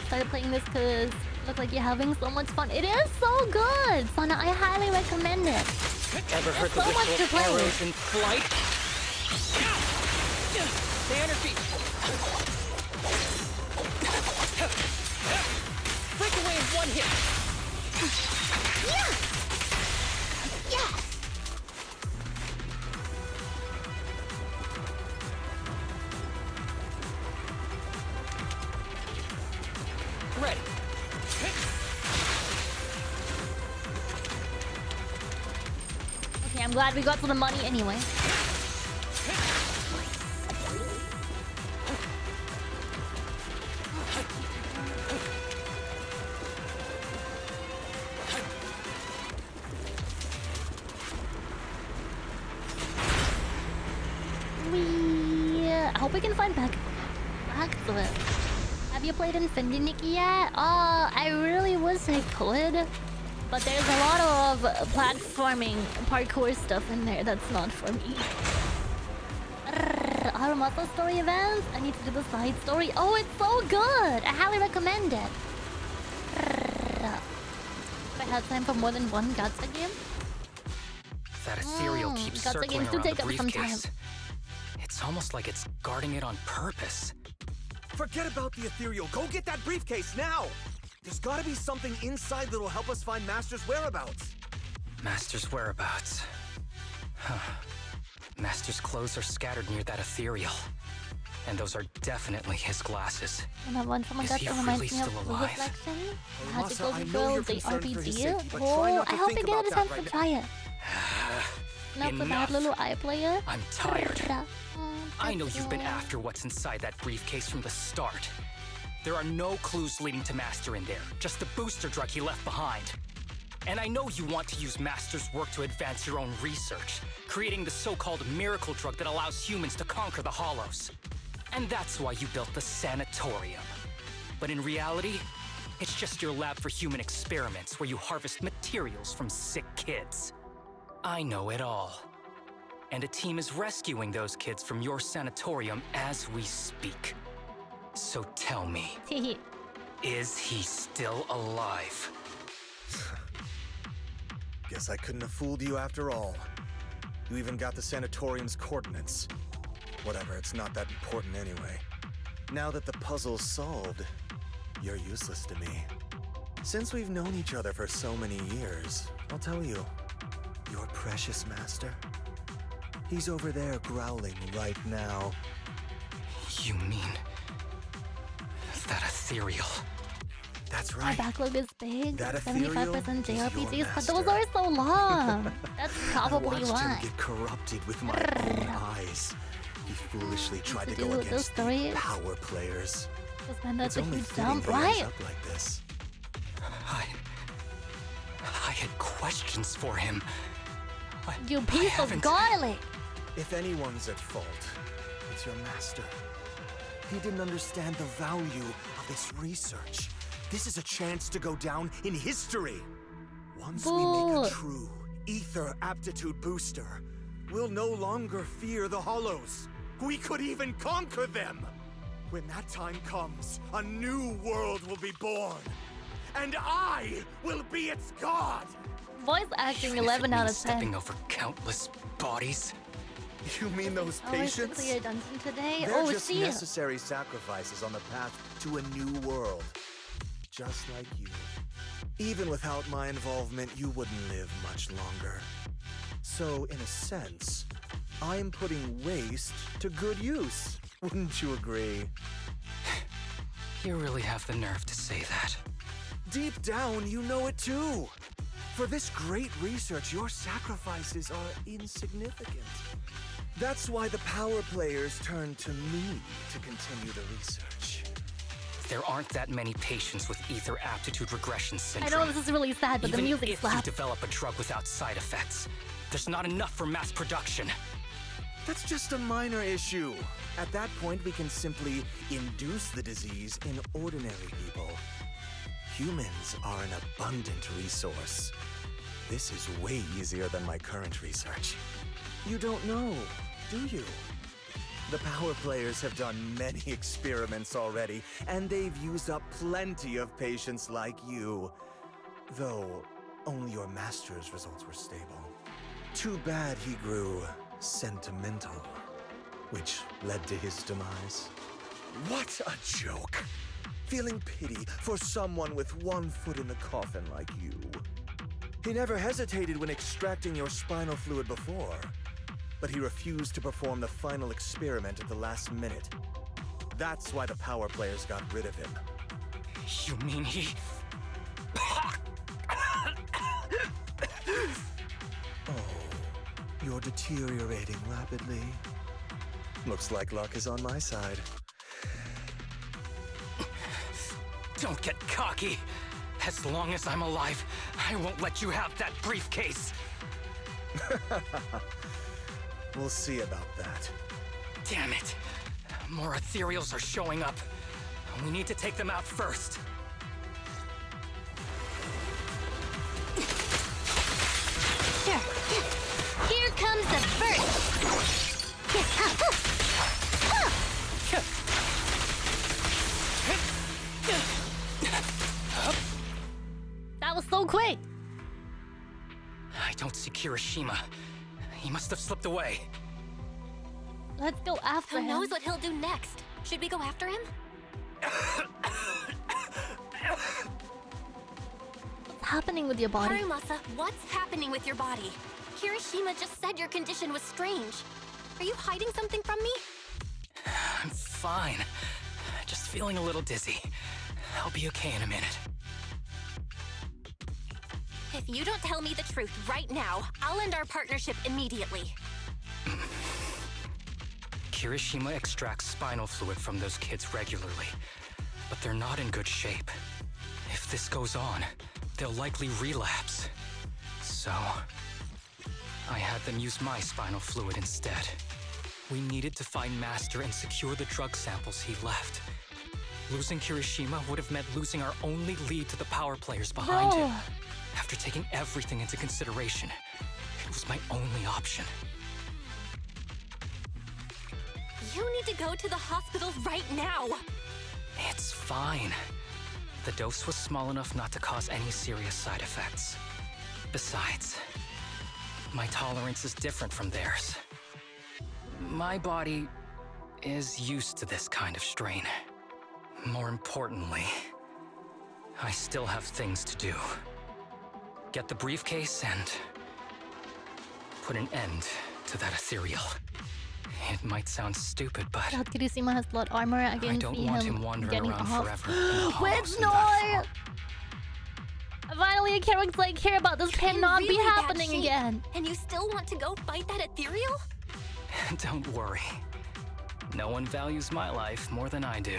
Started playing this because look like you're having so much fun. It is so good! Sana, I highly recommend it. Ever heard the so much whistle to of play. arrows in flight? Stay on your feet. Break away in one hit. Yeah. Yeah. Ready. Okay, I'm glad we got to the money anyway. I hope we can find back to it. Have you played Infinity Nikki yet? Oh, I really wish I could. But there's a lot of platforming, parkour stuff in there that's not for me. Harumasa story events? I need to do the side story. Oh, it's so good! I highly recommend it. If I had time for more than one gacha game? That ethereal keeps gacha circling games do around the take up some time. briefcase. It's almost like it's guarding it on purpose. Forget about the ethereal. Go get that briefcase now! There's gotta be something inside that'll help us find Master's whereabouts. Master's whereabouts. Huh. Master's clothes are scattered near that ethereal. And those are definitely his glasses. And that one from my Is gut he that really reminds me still of alive? Reflection. Harumasa, I Magical know Girl, you're the concerned for his RPG. safety, but try Oh, not to I hope think you get about a that chance right to try it. Not for Enough. that little iPlayer. I'm tired. I know you've been after what's inside that briefcase from the start. There are no clues leading to Master in there, just the booster drug he left behind. And I know you want to use Master's work to advance your own research, creating the so-called miracle drug that allows humans to conquer the Hollows. And that's why you built the sanatorium. But in reality, it's just your lab for human experiments where you harvest materials from sick kids. I know it all. And a team is rescuing those kids from your sanatorium as we speak. So tell me, is he still alive? Guess I couldn't have fooled you after all. You even got the sanatorium's coordinates. Whatever, it's not that important anyway. Now that the puzzle's solved, you're useless to me. Since we've known each other for so many years, I'll tell you, your precious master, he's over there growling right now. You mean that ethereal? That's My right. backlog is big. That 75% ethereal is your JRPGs, but master. those are so long. That's I probably watched why. him get corrupted with my own eyes. He foolishly tried to Do go those against the three? power players. Because man, that's It's a only huge fitting Um, jump, he ends right? up like this. I had questions for him. You piece of garlic! If anyone's at fault, it's your master. He didn't understand the value of this research. This is a chance to go down in history. Once we make a true ether aptitude booster, we'll no longer fear the Hollows. We could even conquer them. When that time comes, a new world will be born. And I will be its god! Voice acting Even if 11 it out means of 10. stepping over countless bodies. You mean those Oh, I should patients? clear a dungeon today? They're Oh, just see. necessary sacrifices on the path to a new world. Just like you. Even without my involvement, you wouldn't live much longer. So, in a sense, I'm putting waste to good use. Wouldn't you agree? You really have the nerve to say that. Deep down, you know it too. For this great research, your sacrifices are insignificant. That's why the power players turn to me to continue the research. There aren't that many patients with ether aptitude regression I syndrome. know this is really sad, but Even the music if you slaps. develop a drug without side effects, there's not enough for mass production. That's just a minor issue. At that point, we can simply induce the disease in ordinary people. Humans are an abundant resource. This is way easier than my current research. You don't know, do you? The power players have done many experiments already, and they've used up plenty of patients like you. Though, only your master's results were stable. Too bad he grew sentimental, which led to his demise. What a joke! Feeling pity for someone with one foot in the coffin like you. He never hesitated when extracting your spinal fluid before, but he refused to perform the final experiment at the last minute. That's why the power players got rid of him. You mean he... Oh, you're deteriorating rapidly. Looks like luck is on my side. Don't get cocky. As long as I'm alive, I won't let you have that briefcase. We'll see about that. Damn it. More ethereals are showing up. We need to take them out first. Sure. Here comes the first. That was so quick. I don't see Kuromiya. He must have slipped away. Let's go after Who him. knows what he'll do next? Should we go after him? happening with your body? Harumasa, what's happening with your body? Kirishima just said your condition was strange. Are you hiding something from me? I'm fine. Just feeling a little dizzy. I'll be okay in a minute. If you don't tell me the truth right now, I'll end our partnership immediately. Kirishima extracts spinal fluid from those kids regularly, but they're not in good shape. If this goes on, they'll likely relapse. So, I had them use my spinal fluid instead. We needed to find Master and secure the drug samples he left. Losing Kirishima would have meant losing our only lead to the power players behind him. After taking everything into consideration, it was my only option. You need to go to the hospital right now! It's fine. The dose was small enough not to cause any serious side effects. Besides, my tolerance is different from theirs. My body is used to this kind of strain. More importantly, I still have things to do. Get the briefcase and put an end to that ethereal. It might sound stupid, but God, Kirishima has blood armor. I can don't see want him him wandering getting around off. forever. in the Wait, halls no! and that Finally, a character like care about this cannot really be bad happening shape, again. And you still want to go fight that ethereal? Don't worry. No one values my life more than I do.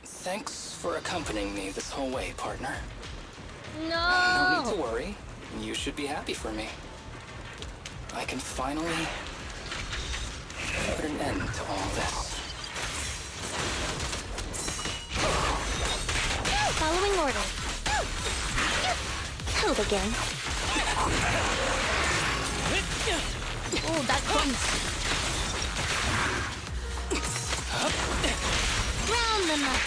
Thanks for accompanying me this whole way, partner. No need to worry. You should be happy for me. I can finally put an end to all this. Following orders. Help again. Oh, that crunch. Round them up.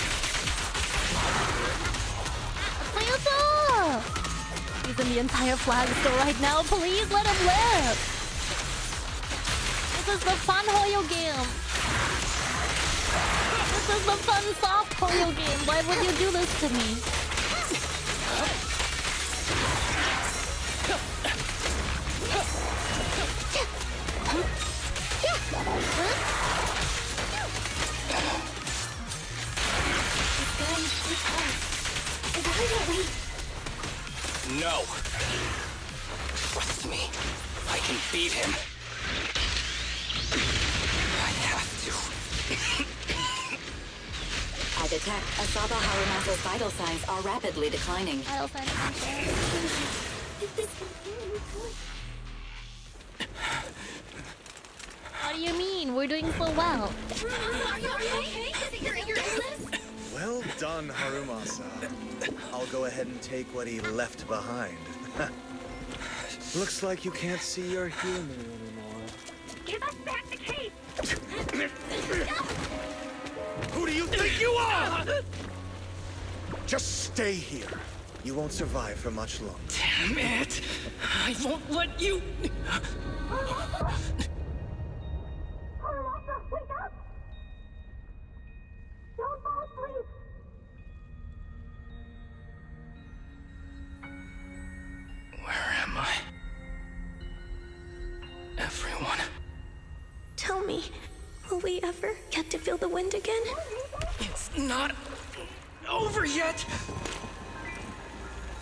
He's in the entire flag store right now. Please let him live. This is the fun Hoyo game. This is the fun soft Hoyo game. Why would you do this to me? No! Trust me, I can beat him. I have to. I detect Asaba Harumasa's vital signs are rapidly declining. Vital signs. What do you mean? We're doing so well. Well done, Harumasa. I'll go ahead and take what he left behind. Looks like you can't see your human anymore. Give us back the case! Who do you think you are? Just stay here. You won't survive for much longer. Damn it! I won't let you... Harumasa, wake up! Don't fall asleep! Where am I? Everyone. Tell me, will we ever get to feel the wind again? It's not over yet!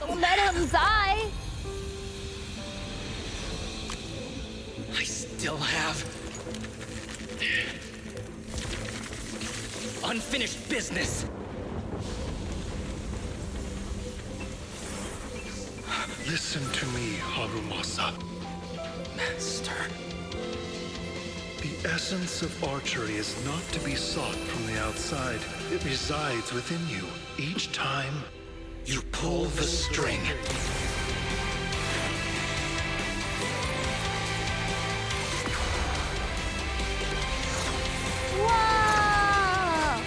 Don't let him die! I still have... unfinished business! Listen to me, Harumasa. Master. The essence of archery is not to be sought from the outside. It resides within you. Each time you pull the string. Whoa!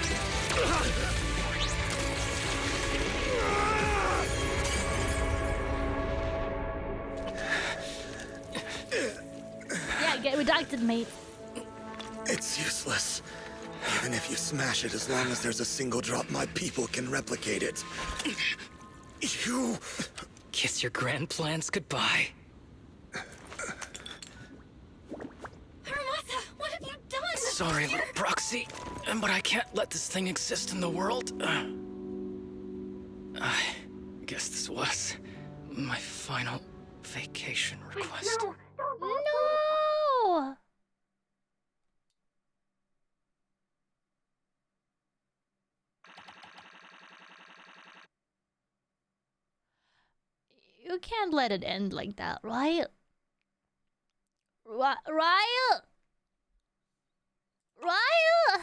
Yeah, get redacted, mate. It's useless. And if you smash it, as long as there's a single drop, my people can replicate it. You... Kiss your grand plans goodbye. Harumasa, what have you done? Sorry, little proxy, but I can't let this thing exist in the world. I guess this was my final vacation request. No! You can't let it end like that, right? Right? Right?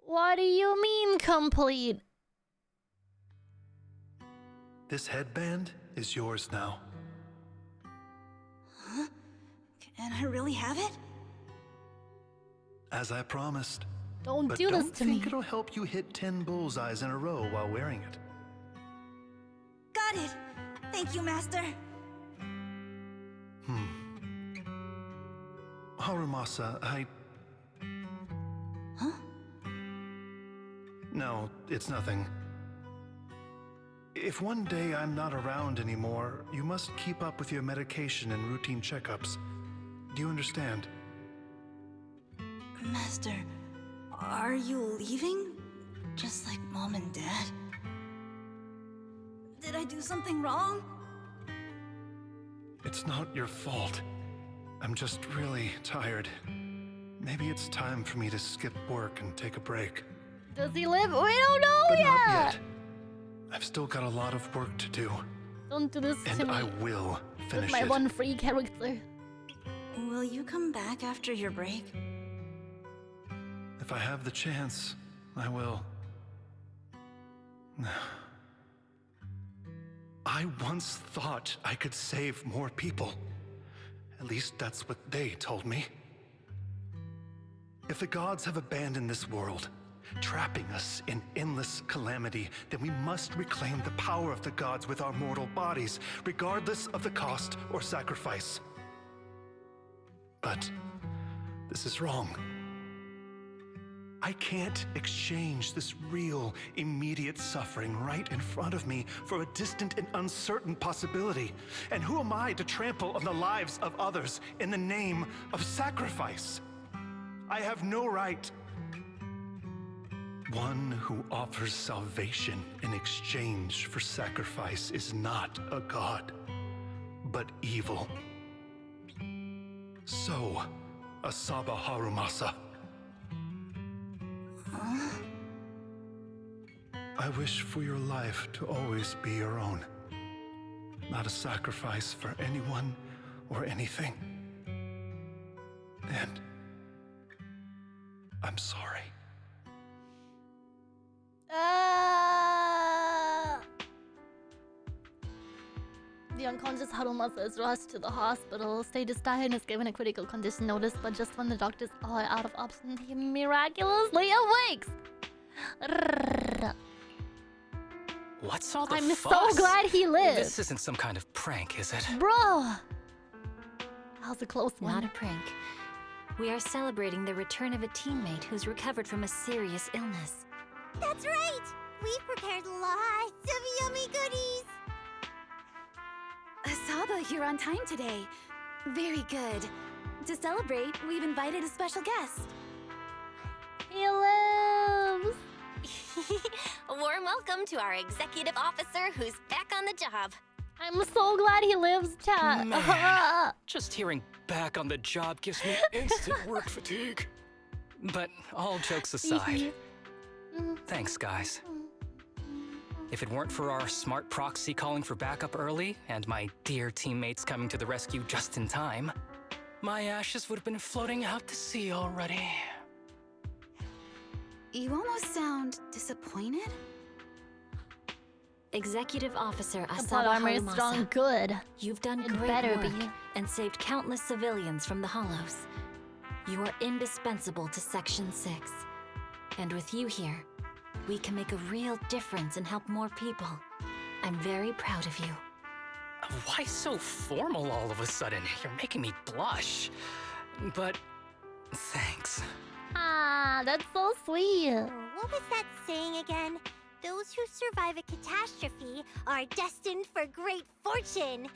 What do you mean, complete? This headband is yours now. Huh? Can I really have it? As I promised. Don't But do this don't to think me. it'll help you hit 10 bullseyes in a row while wearing it. Got it! Thank you, Master! Harumasa, Huh? No, it's nothing. If one day I'm not around anymore, you must keep up with your medication and routine checkups. Do you understand? Master, are you leaving? Just like Mom and Dad? Did I do something wrong? It's not your fault. I'm just really tired. Maybe it's time for me to skip work and take a break. Does he live? We don't know But yet. not yet. I've still got a lot of work to do. Don't do this to And me. I will That's finish my it. one free character. Will you come back after your break? If I have the chance, I will. I once thought I could save more people. At least that's what they told me. If the gods have abandoned this world, trapping us in endless calamity, then we must reclaim the power of the gods with our mortal bodies, regardless of the cost or sacrifice. But this is wrong. I can't exchange this real, immediate suffering right in front of me for a distant and uncertain possibility. And who am I to trample on the lives of others in the name of sacrifice? I have no right. One who offers salvation in exchange for sacrifice is not a god, but evil. So, Asaba Harumasa. I wish for your life to always be your own. Not a sacrifice for anyone or anything. And I'm sorry. The unconscious Harumasa is rushed to the hospital. State is dire and is given a critical condition notice, but just when the doctors are out of options, he miraculously awakes. What's all the I'm fuss? so glad he lived. This isn't some kind of prank, is it? Bro! That was a close one. Not a prank. We are celebrating the return of a teammate who's recovered from a serious illness. That's right! We've prepared lots of yummy goodies! Asaba, you're on time today. Very good. To celebrate, we've invited a special guest. He lives! A warm welcome to our executive officer who's back on the job. I'm so glad he lives, chat. Man, just hearing back on the job gives me instant work fatigue. But all jokes aside, thanks, guys. If it weren't for our smart proxy calling for backup early and my dear teammates coming to the rescue just in time, my ashes would have been floating out to sea already. You almost sound disappointed. Executive Officer plot Asaba armor is Harumasa. strong good. You've done It great better work be. and saved countless civilians from the Hollows. You are indispensable to Section 6. And with you here, we can make a real difference and help more people. I'm very proud of you. Why so formal all of a sudden? You're making me blush. But thanks. Aw, that's so sweet. What was that saying again? Those who survive a catastrophe are destined for great fortune.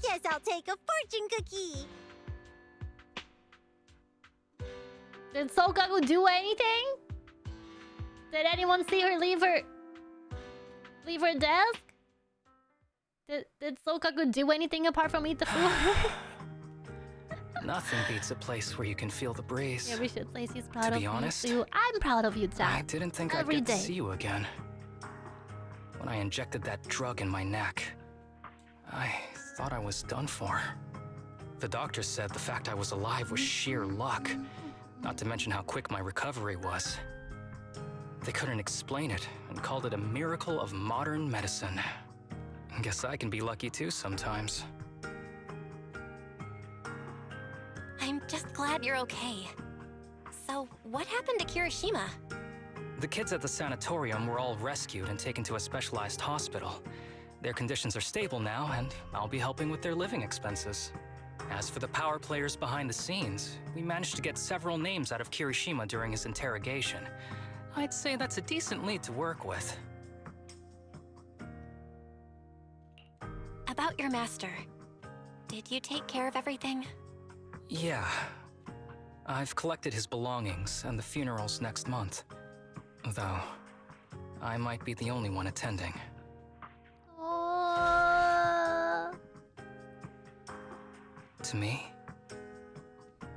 Guess I'll take a fortune cookie. Did Sokaku do anything? Did anyone see her leave her desk? Did Sokaku do anything apart from eat the food? Nothing beats a place where you can feel the breeze. Yeah, we should say she's proud To of be honest, you too. I'm proud of you, Jack. I didn't think I'd Every get day. to see you again. When I injected that drug in my neck, I thought I was done for. The doctor said the fact I was alive was sheer luck, not to mention how quick my recovery was. They couldn't explain it and called it a miracle of modern medicine. Guess I can be lucky too sometimes. I'm just glad you're okay. So, what happened to Kuroshima? The kids at the sanatorium were all rescued and taken to a specialized hospital. Their conditions are stable now, and I'll be helping with their living expenses. As for the power players behind the scenes, we managed to get several names out of Kirishima during his interrogation. I'd say that's a decent lead to work with. About your master. Did you take care of everything? Yeah. I've collected his belongings, and the funeral's next month. Though, I might be the only one attending. To me,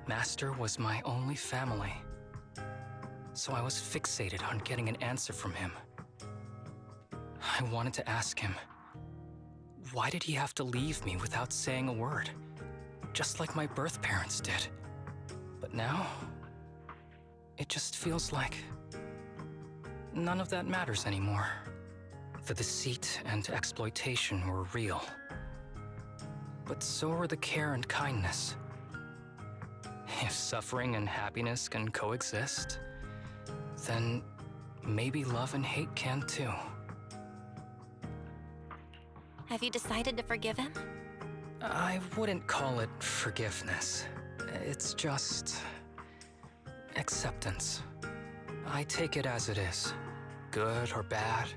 Master was my only family. So I was fixated on getting an answer from him. I wanted to ask him, why did he have to leave me without saying a word? Just like my birth parents did. But now, it just feels like none of that matters anymore. The deceit and exploitation were real. But so are the care and kindness. If suffering and happiness can coexist, then maybe love and hate can too. Have you decided to forgive him? I wouldn't call it forgiveness. It's just acceptance. I take it as it is. Good or bad,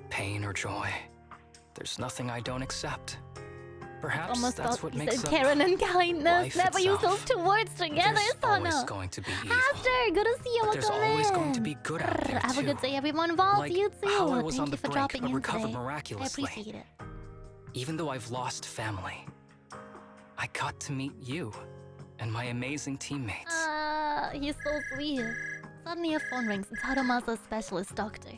pain or joy. There's nothing I don't accept. Perhaps Almost that's thought what you makes said up Karen and kindness. life Never use itself. those two words together, There's always Sana. going to be evil. Master, good to see you. But there's Welcome always in. going to be good out there Have a too. good day, everyone. Vault, Like you too. how I was Thank on you the for brink, dropping but in recovered today. miraculously. I appreciate it. Even though I've lost family, I got to meet you and my amazing teammates. He's so sweet. Suddenly a phone rings. It's Harumasa's specialist doctor.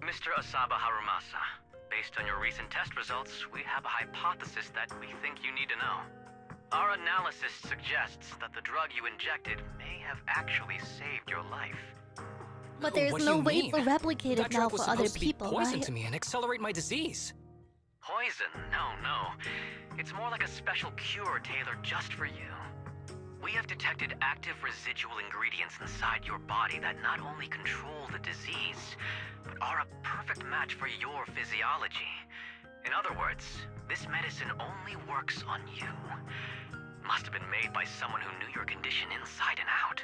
Mr. Asaba Harumasa, based on your recent test results, we have a hypothesis that we think you need to know. Our analysis suggests that the drug you injected may have actually saved your life. But there's What do no you way mean? to replicate That it now drug was for other supposed to be people, poison right? to me and accelerate my disease. Poison? No. It's more like a special cure tailored just for you. We have detected active residual ingredients inside your body that not only control the disease, but are a perfect match for your physiology. In other words, this medicine only works on you. Must have been made by someone who knew your condition inside and out.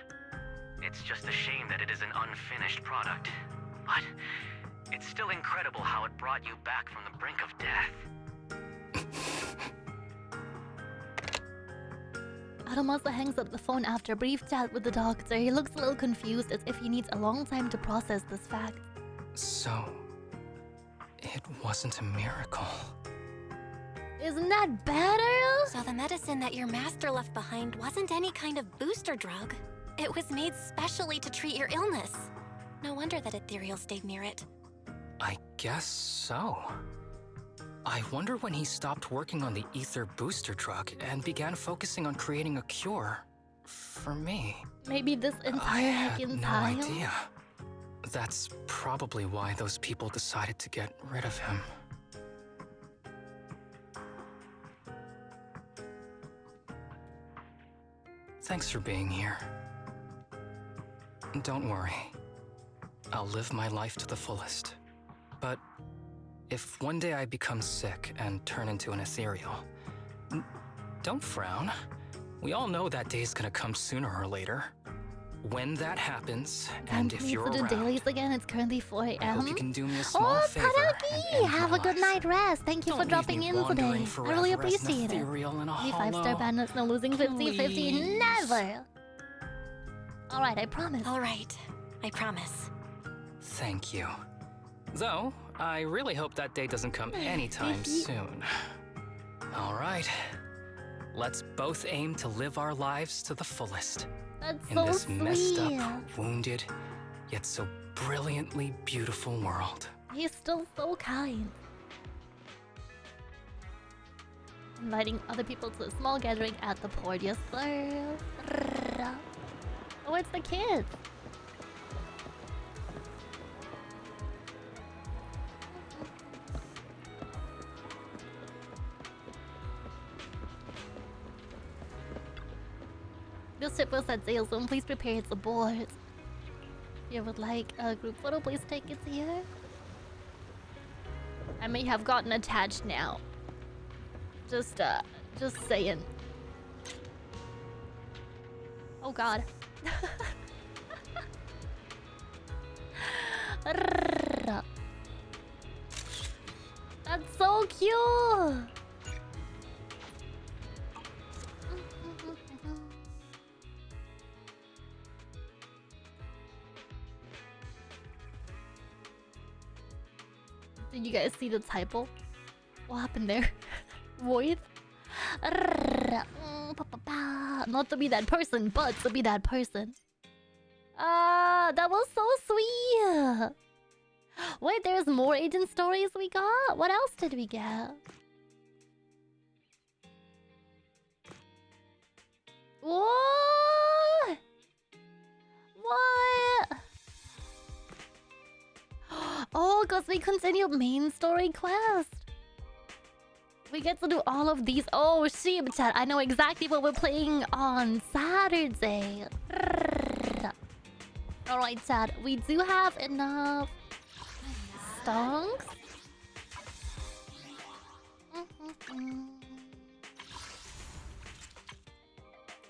It's just a shame that it is an unfinished product. But it's still incredible how it brought you back from the brink of death. Harumasa hangs up the phone after a brief chat with the doctor. He looks a little confused, as if he needs a long time to process this fact. So, it wasn't a miracle. Isn't that better? So the medicine that your master left behind wasn't any kind of booster drug. It was made specially to treat your illness. No wonder that Ethereal stayed near it. I guess so. I wonder when he stopped working on the ether booster drug and began focusing on creating a cure for me. Maybe this I entire had heckin' no time? idea. That's probably why those people decided to get rid of him. Thanks for being here. Don't worry. I'll live my life to the fullest. But if one day I become sick and turn into an ethereal, don't frown. We all know that day's gonna come sooner or later. when that happens, Time and for if me you're to do around, dailies again. It's currently 4 a.m. I hope you can do me a small Oh, favor. Tadaki! Have a good night rest. Thank you for Don't dropping leave in me today. wandering I really forever as an appreciate it. ethereal in a Any 5-star hollow. bandits, no losing 50-50. Please. Never! Alright, I promise. Alright, I promise. Thank you. Though, I really hope that day doesn't come anytime soon. Alright. Let's both aim to live our lives to the fullest. That's in so this messed sweet. up, wounded, yet so brilliantly beautiful world. He's still so kind. Inviting other people to a small gathering at the port, yes sir. Oh, it's the kids. This ship was at sail soon. Please prepare its aboard. If you would like a group photo, please take it here. I may have gotten attached now. Just saying. Oh god. That's so cute. Did you guys see the typo? What happened there? Void? Not to be that person, but to be that person. That was so sweet. Wait, there's more agent stories we got? What else did we get? What? What? Oh, because we continued main story quest. We get to do all of these. Oh, sheep chat. I know exactly what we're playing on Saturday. Alright, chat. We do have enough stonks.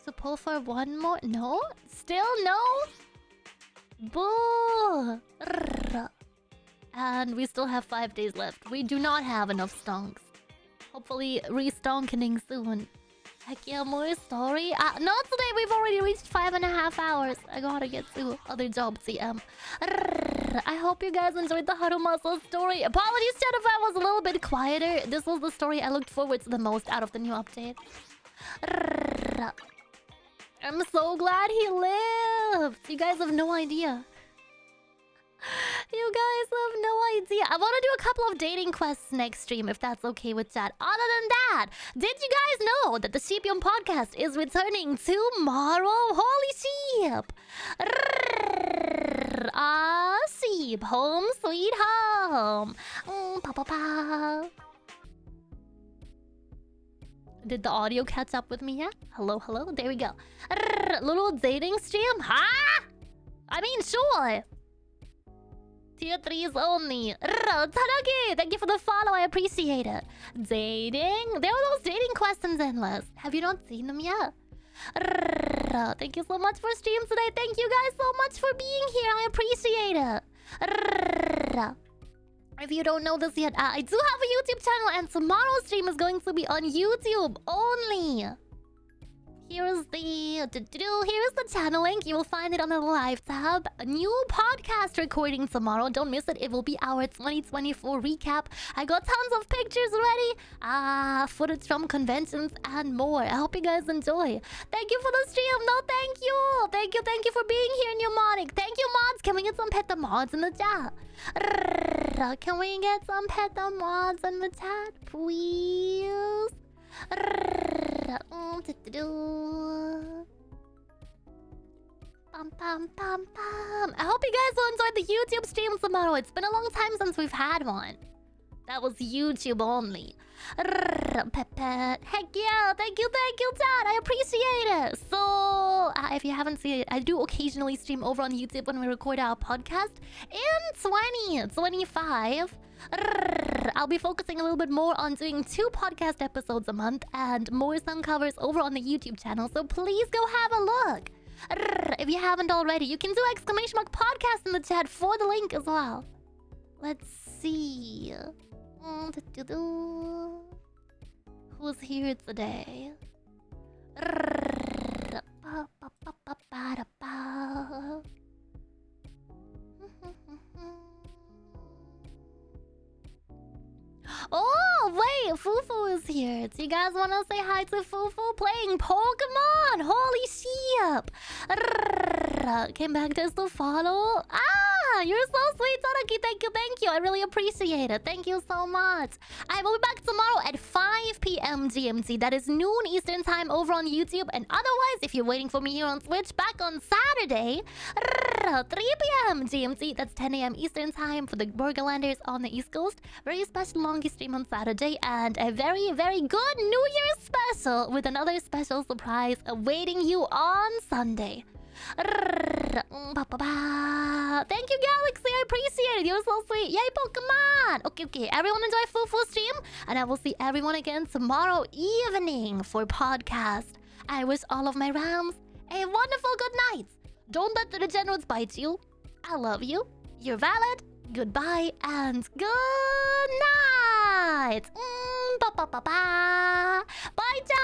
So pull for one more. No? Still no? Boo! And we still have 5 days left. We do not have enough stonks. Hopefully re-stonkening soon. Heck yeah, more story. Not today, we've already reached 5.5 hours. I gotta get to other jobs, CM. I hope you guys enjoyed the Harumasa story. Apologies, chat, if I was a little bit quieter. This was the story I looked forward to the most out of the new update. I'm so glad he lived. You guys have no idea. You guys have no idea. I want to do a couple of dating quests next stream, if that's okay with chat. Other than that, did you guys know that the Sheepium podcast is returning tomorrow? Holy sheep! Sheep, home sweet home. Pa pa pa. Did the audio catch up with me yet? Hello, hello. There we go. Little dating stream, huh? I mean, sure. Tier 3s only. Tadaki, thank you for the follow. I appreciate it. Dating? There were those dating quests in Zenless. Have you not seen them yet? Thank you so much for stream today. Thank you guys so much for being here. I appreciate it. If you don't know this yet, I do have a YouTube channel, and tomorrow's stream is going to be on YouTube only. Here's the channel link. You will find it on the live tab. A new podcast recording tomorrow. Don't miss it. It will be our 2024 recap. I got tons of pictures ready. Footage from conventions and more. I hope you guys enjoy. Thank you for the stream. No, thank you. Thank you for being here, Pneumonic. Thank you, mods. Can we get some pet mods in the chat? Can we get some pet mods in the chat, please? I hope you guys will enjoy the YouTube stream tomorrow. It's been a long time since we've had one. That was YouTube only. Heck yeah, thank you, Dad. I appreciate it. So, if you haven't seen it, I do occasionally stream over on YouTube when we record our podcast. In 2025, I'll be focusing a little bit more on doing 2 podcast episodes a month and more song covers over on the YouTube channel. So please go have a look. If you haven't already, you can do !podcast in the chat for the link as well. Let's see. Who's here today? Oh, wait, Fufu is here. Do you guys want to say hi to Fufu? Playing Pokemon! Holy shit! Came back just to follow. Ah, you're so sweet, Todaki. Thank you. I really appreciate it. Thank you so much. I will be back tomorrow at 5 p.m. GMT. That is noon Eastern time over on YouTube. And otherwise, if you're waiting for me here on Twitch, back on Saturday, 3 p.m. GMT. That's 10 a.m. Eastern time for the Burgerlanders on the East Coast. Very special longy stream on Saturday. And a very, very good New Year's special with another special surprise awaiting you on Sunday. Thank you, Galaxy. I appreciate it. You're so sweet. Yay, Pokemon. Okay. Everyone enjoy Fufu stream. And I will see everyone again tomorrow evening for podcast. I wish all of my Rams a wonderful good night. Don't let the degenerates bite you. I love you. You're valid. Goodbye and good night. Bye, ja.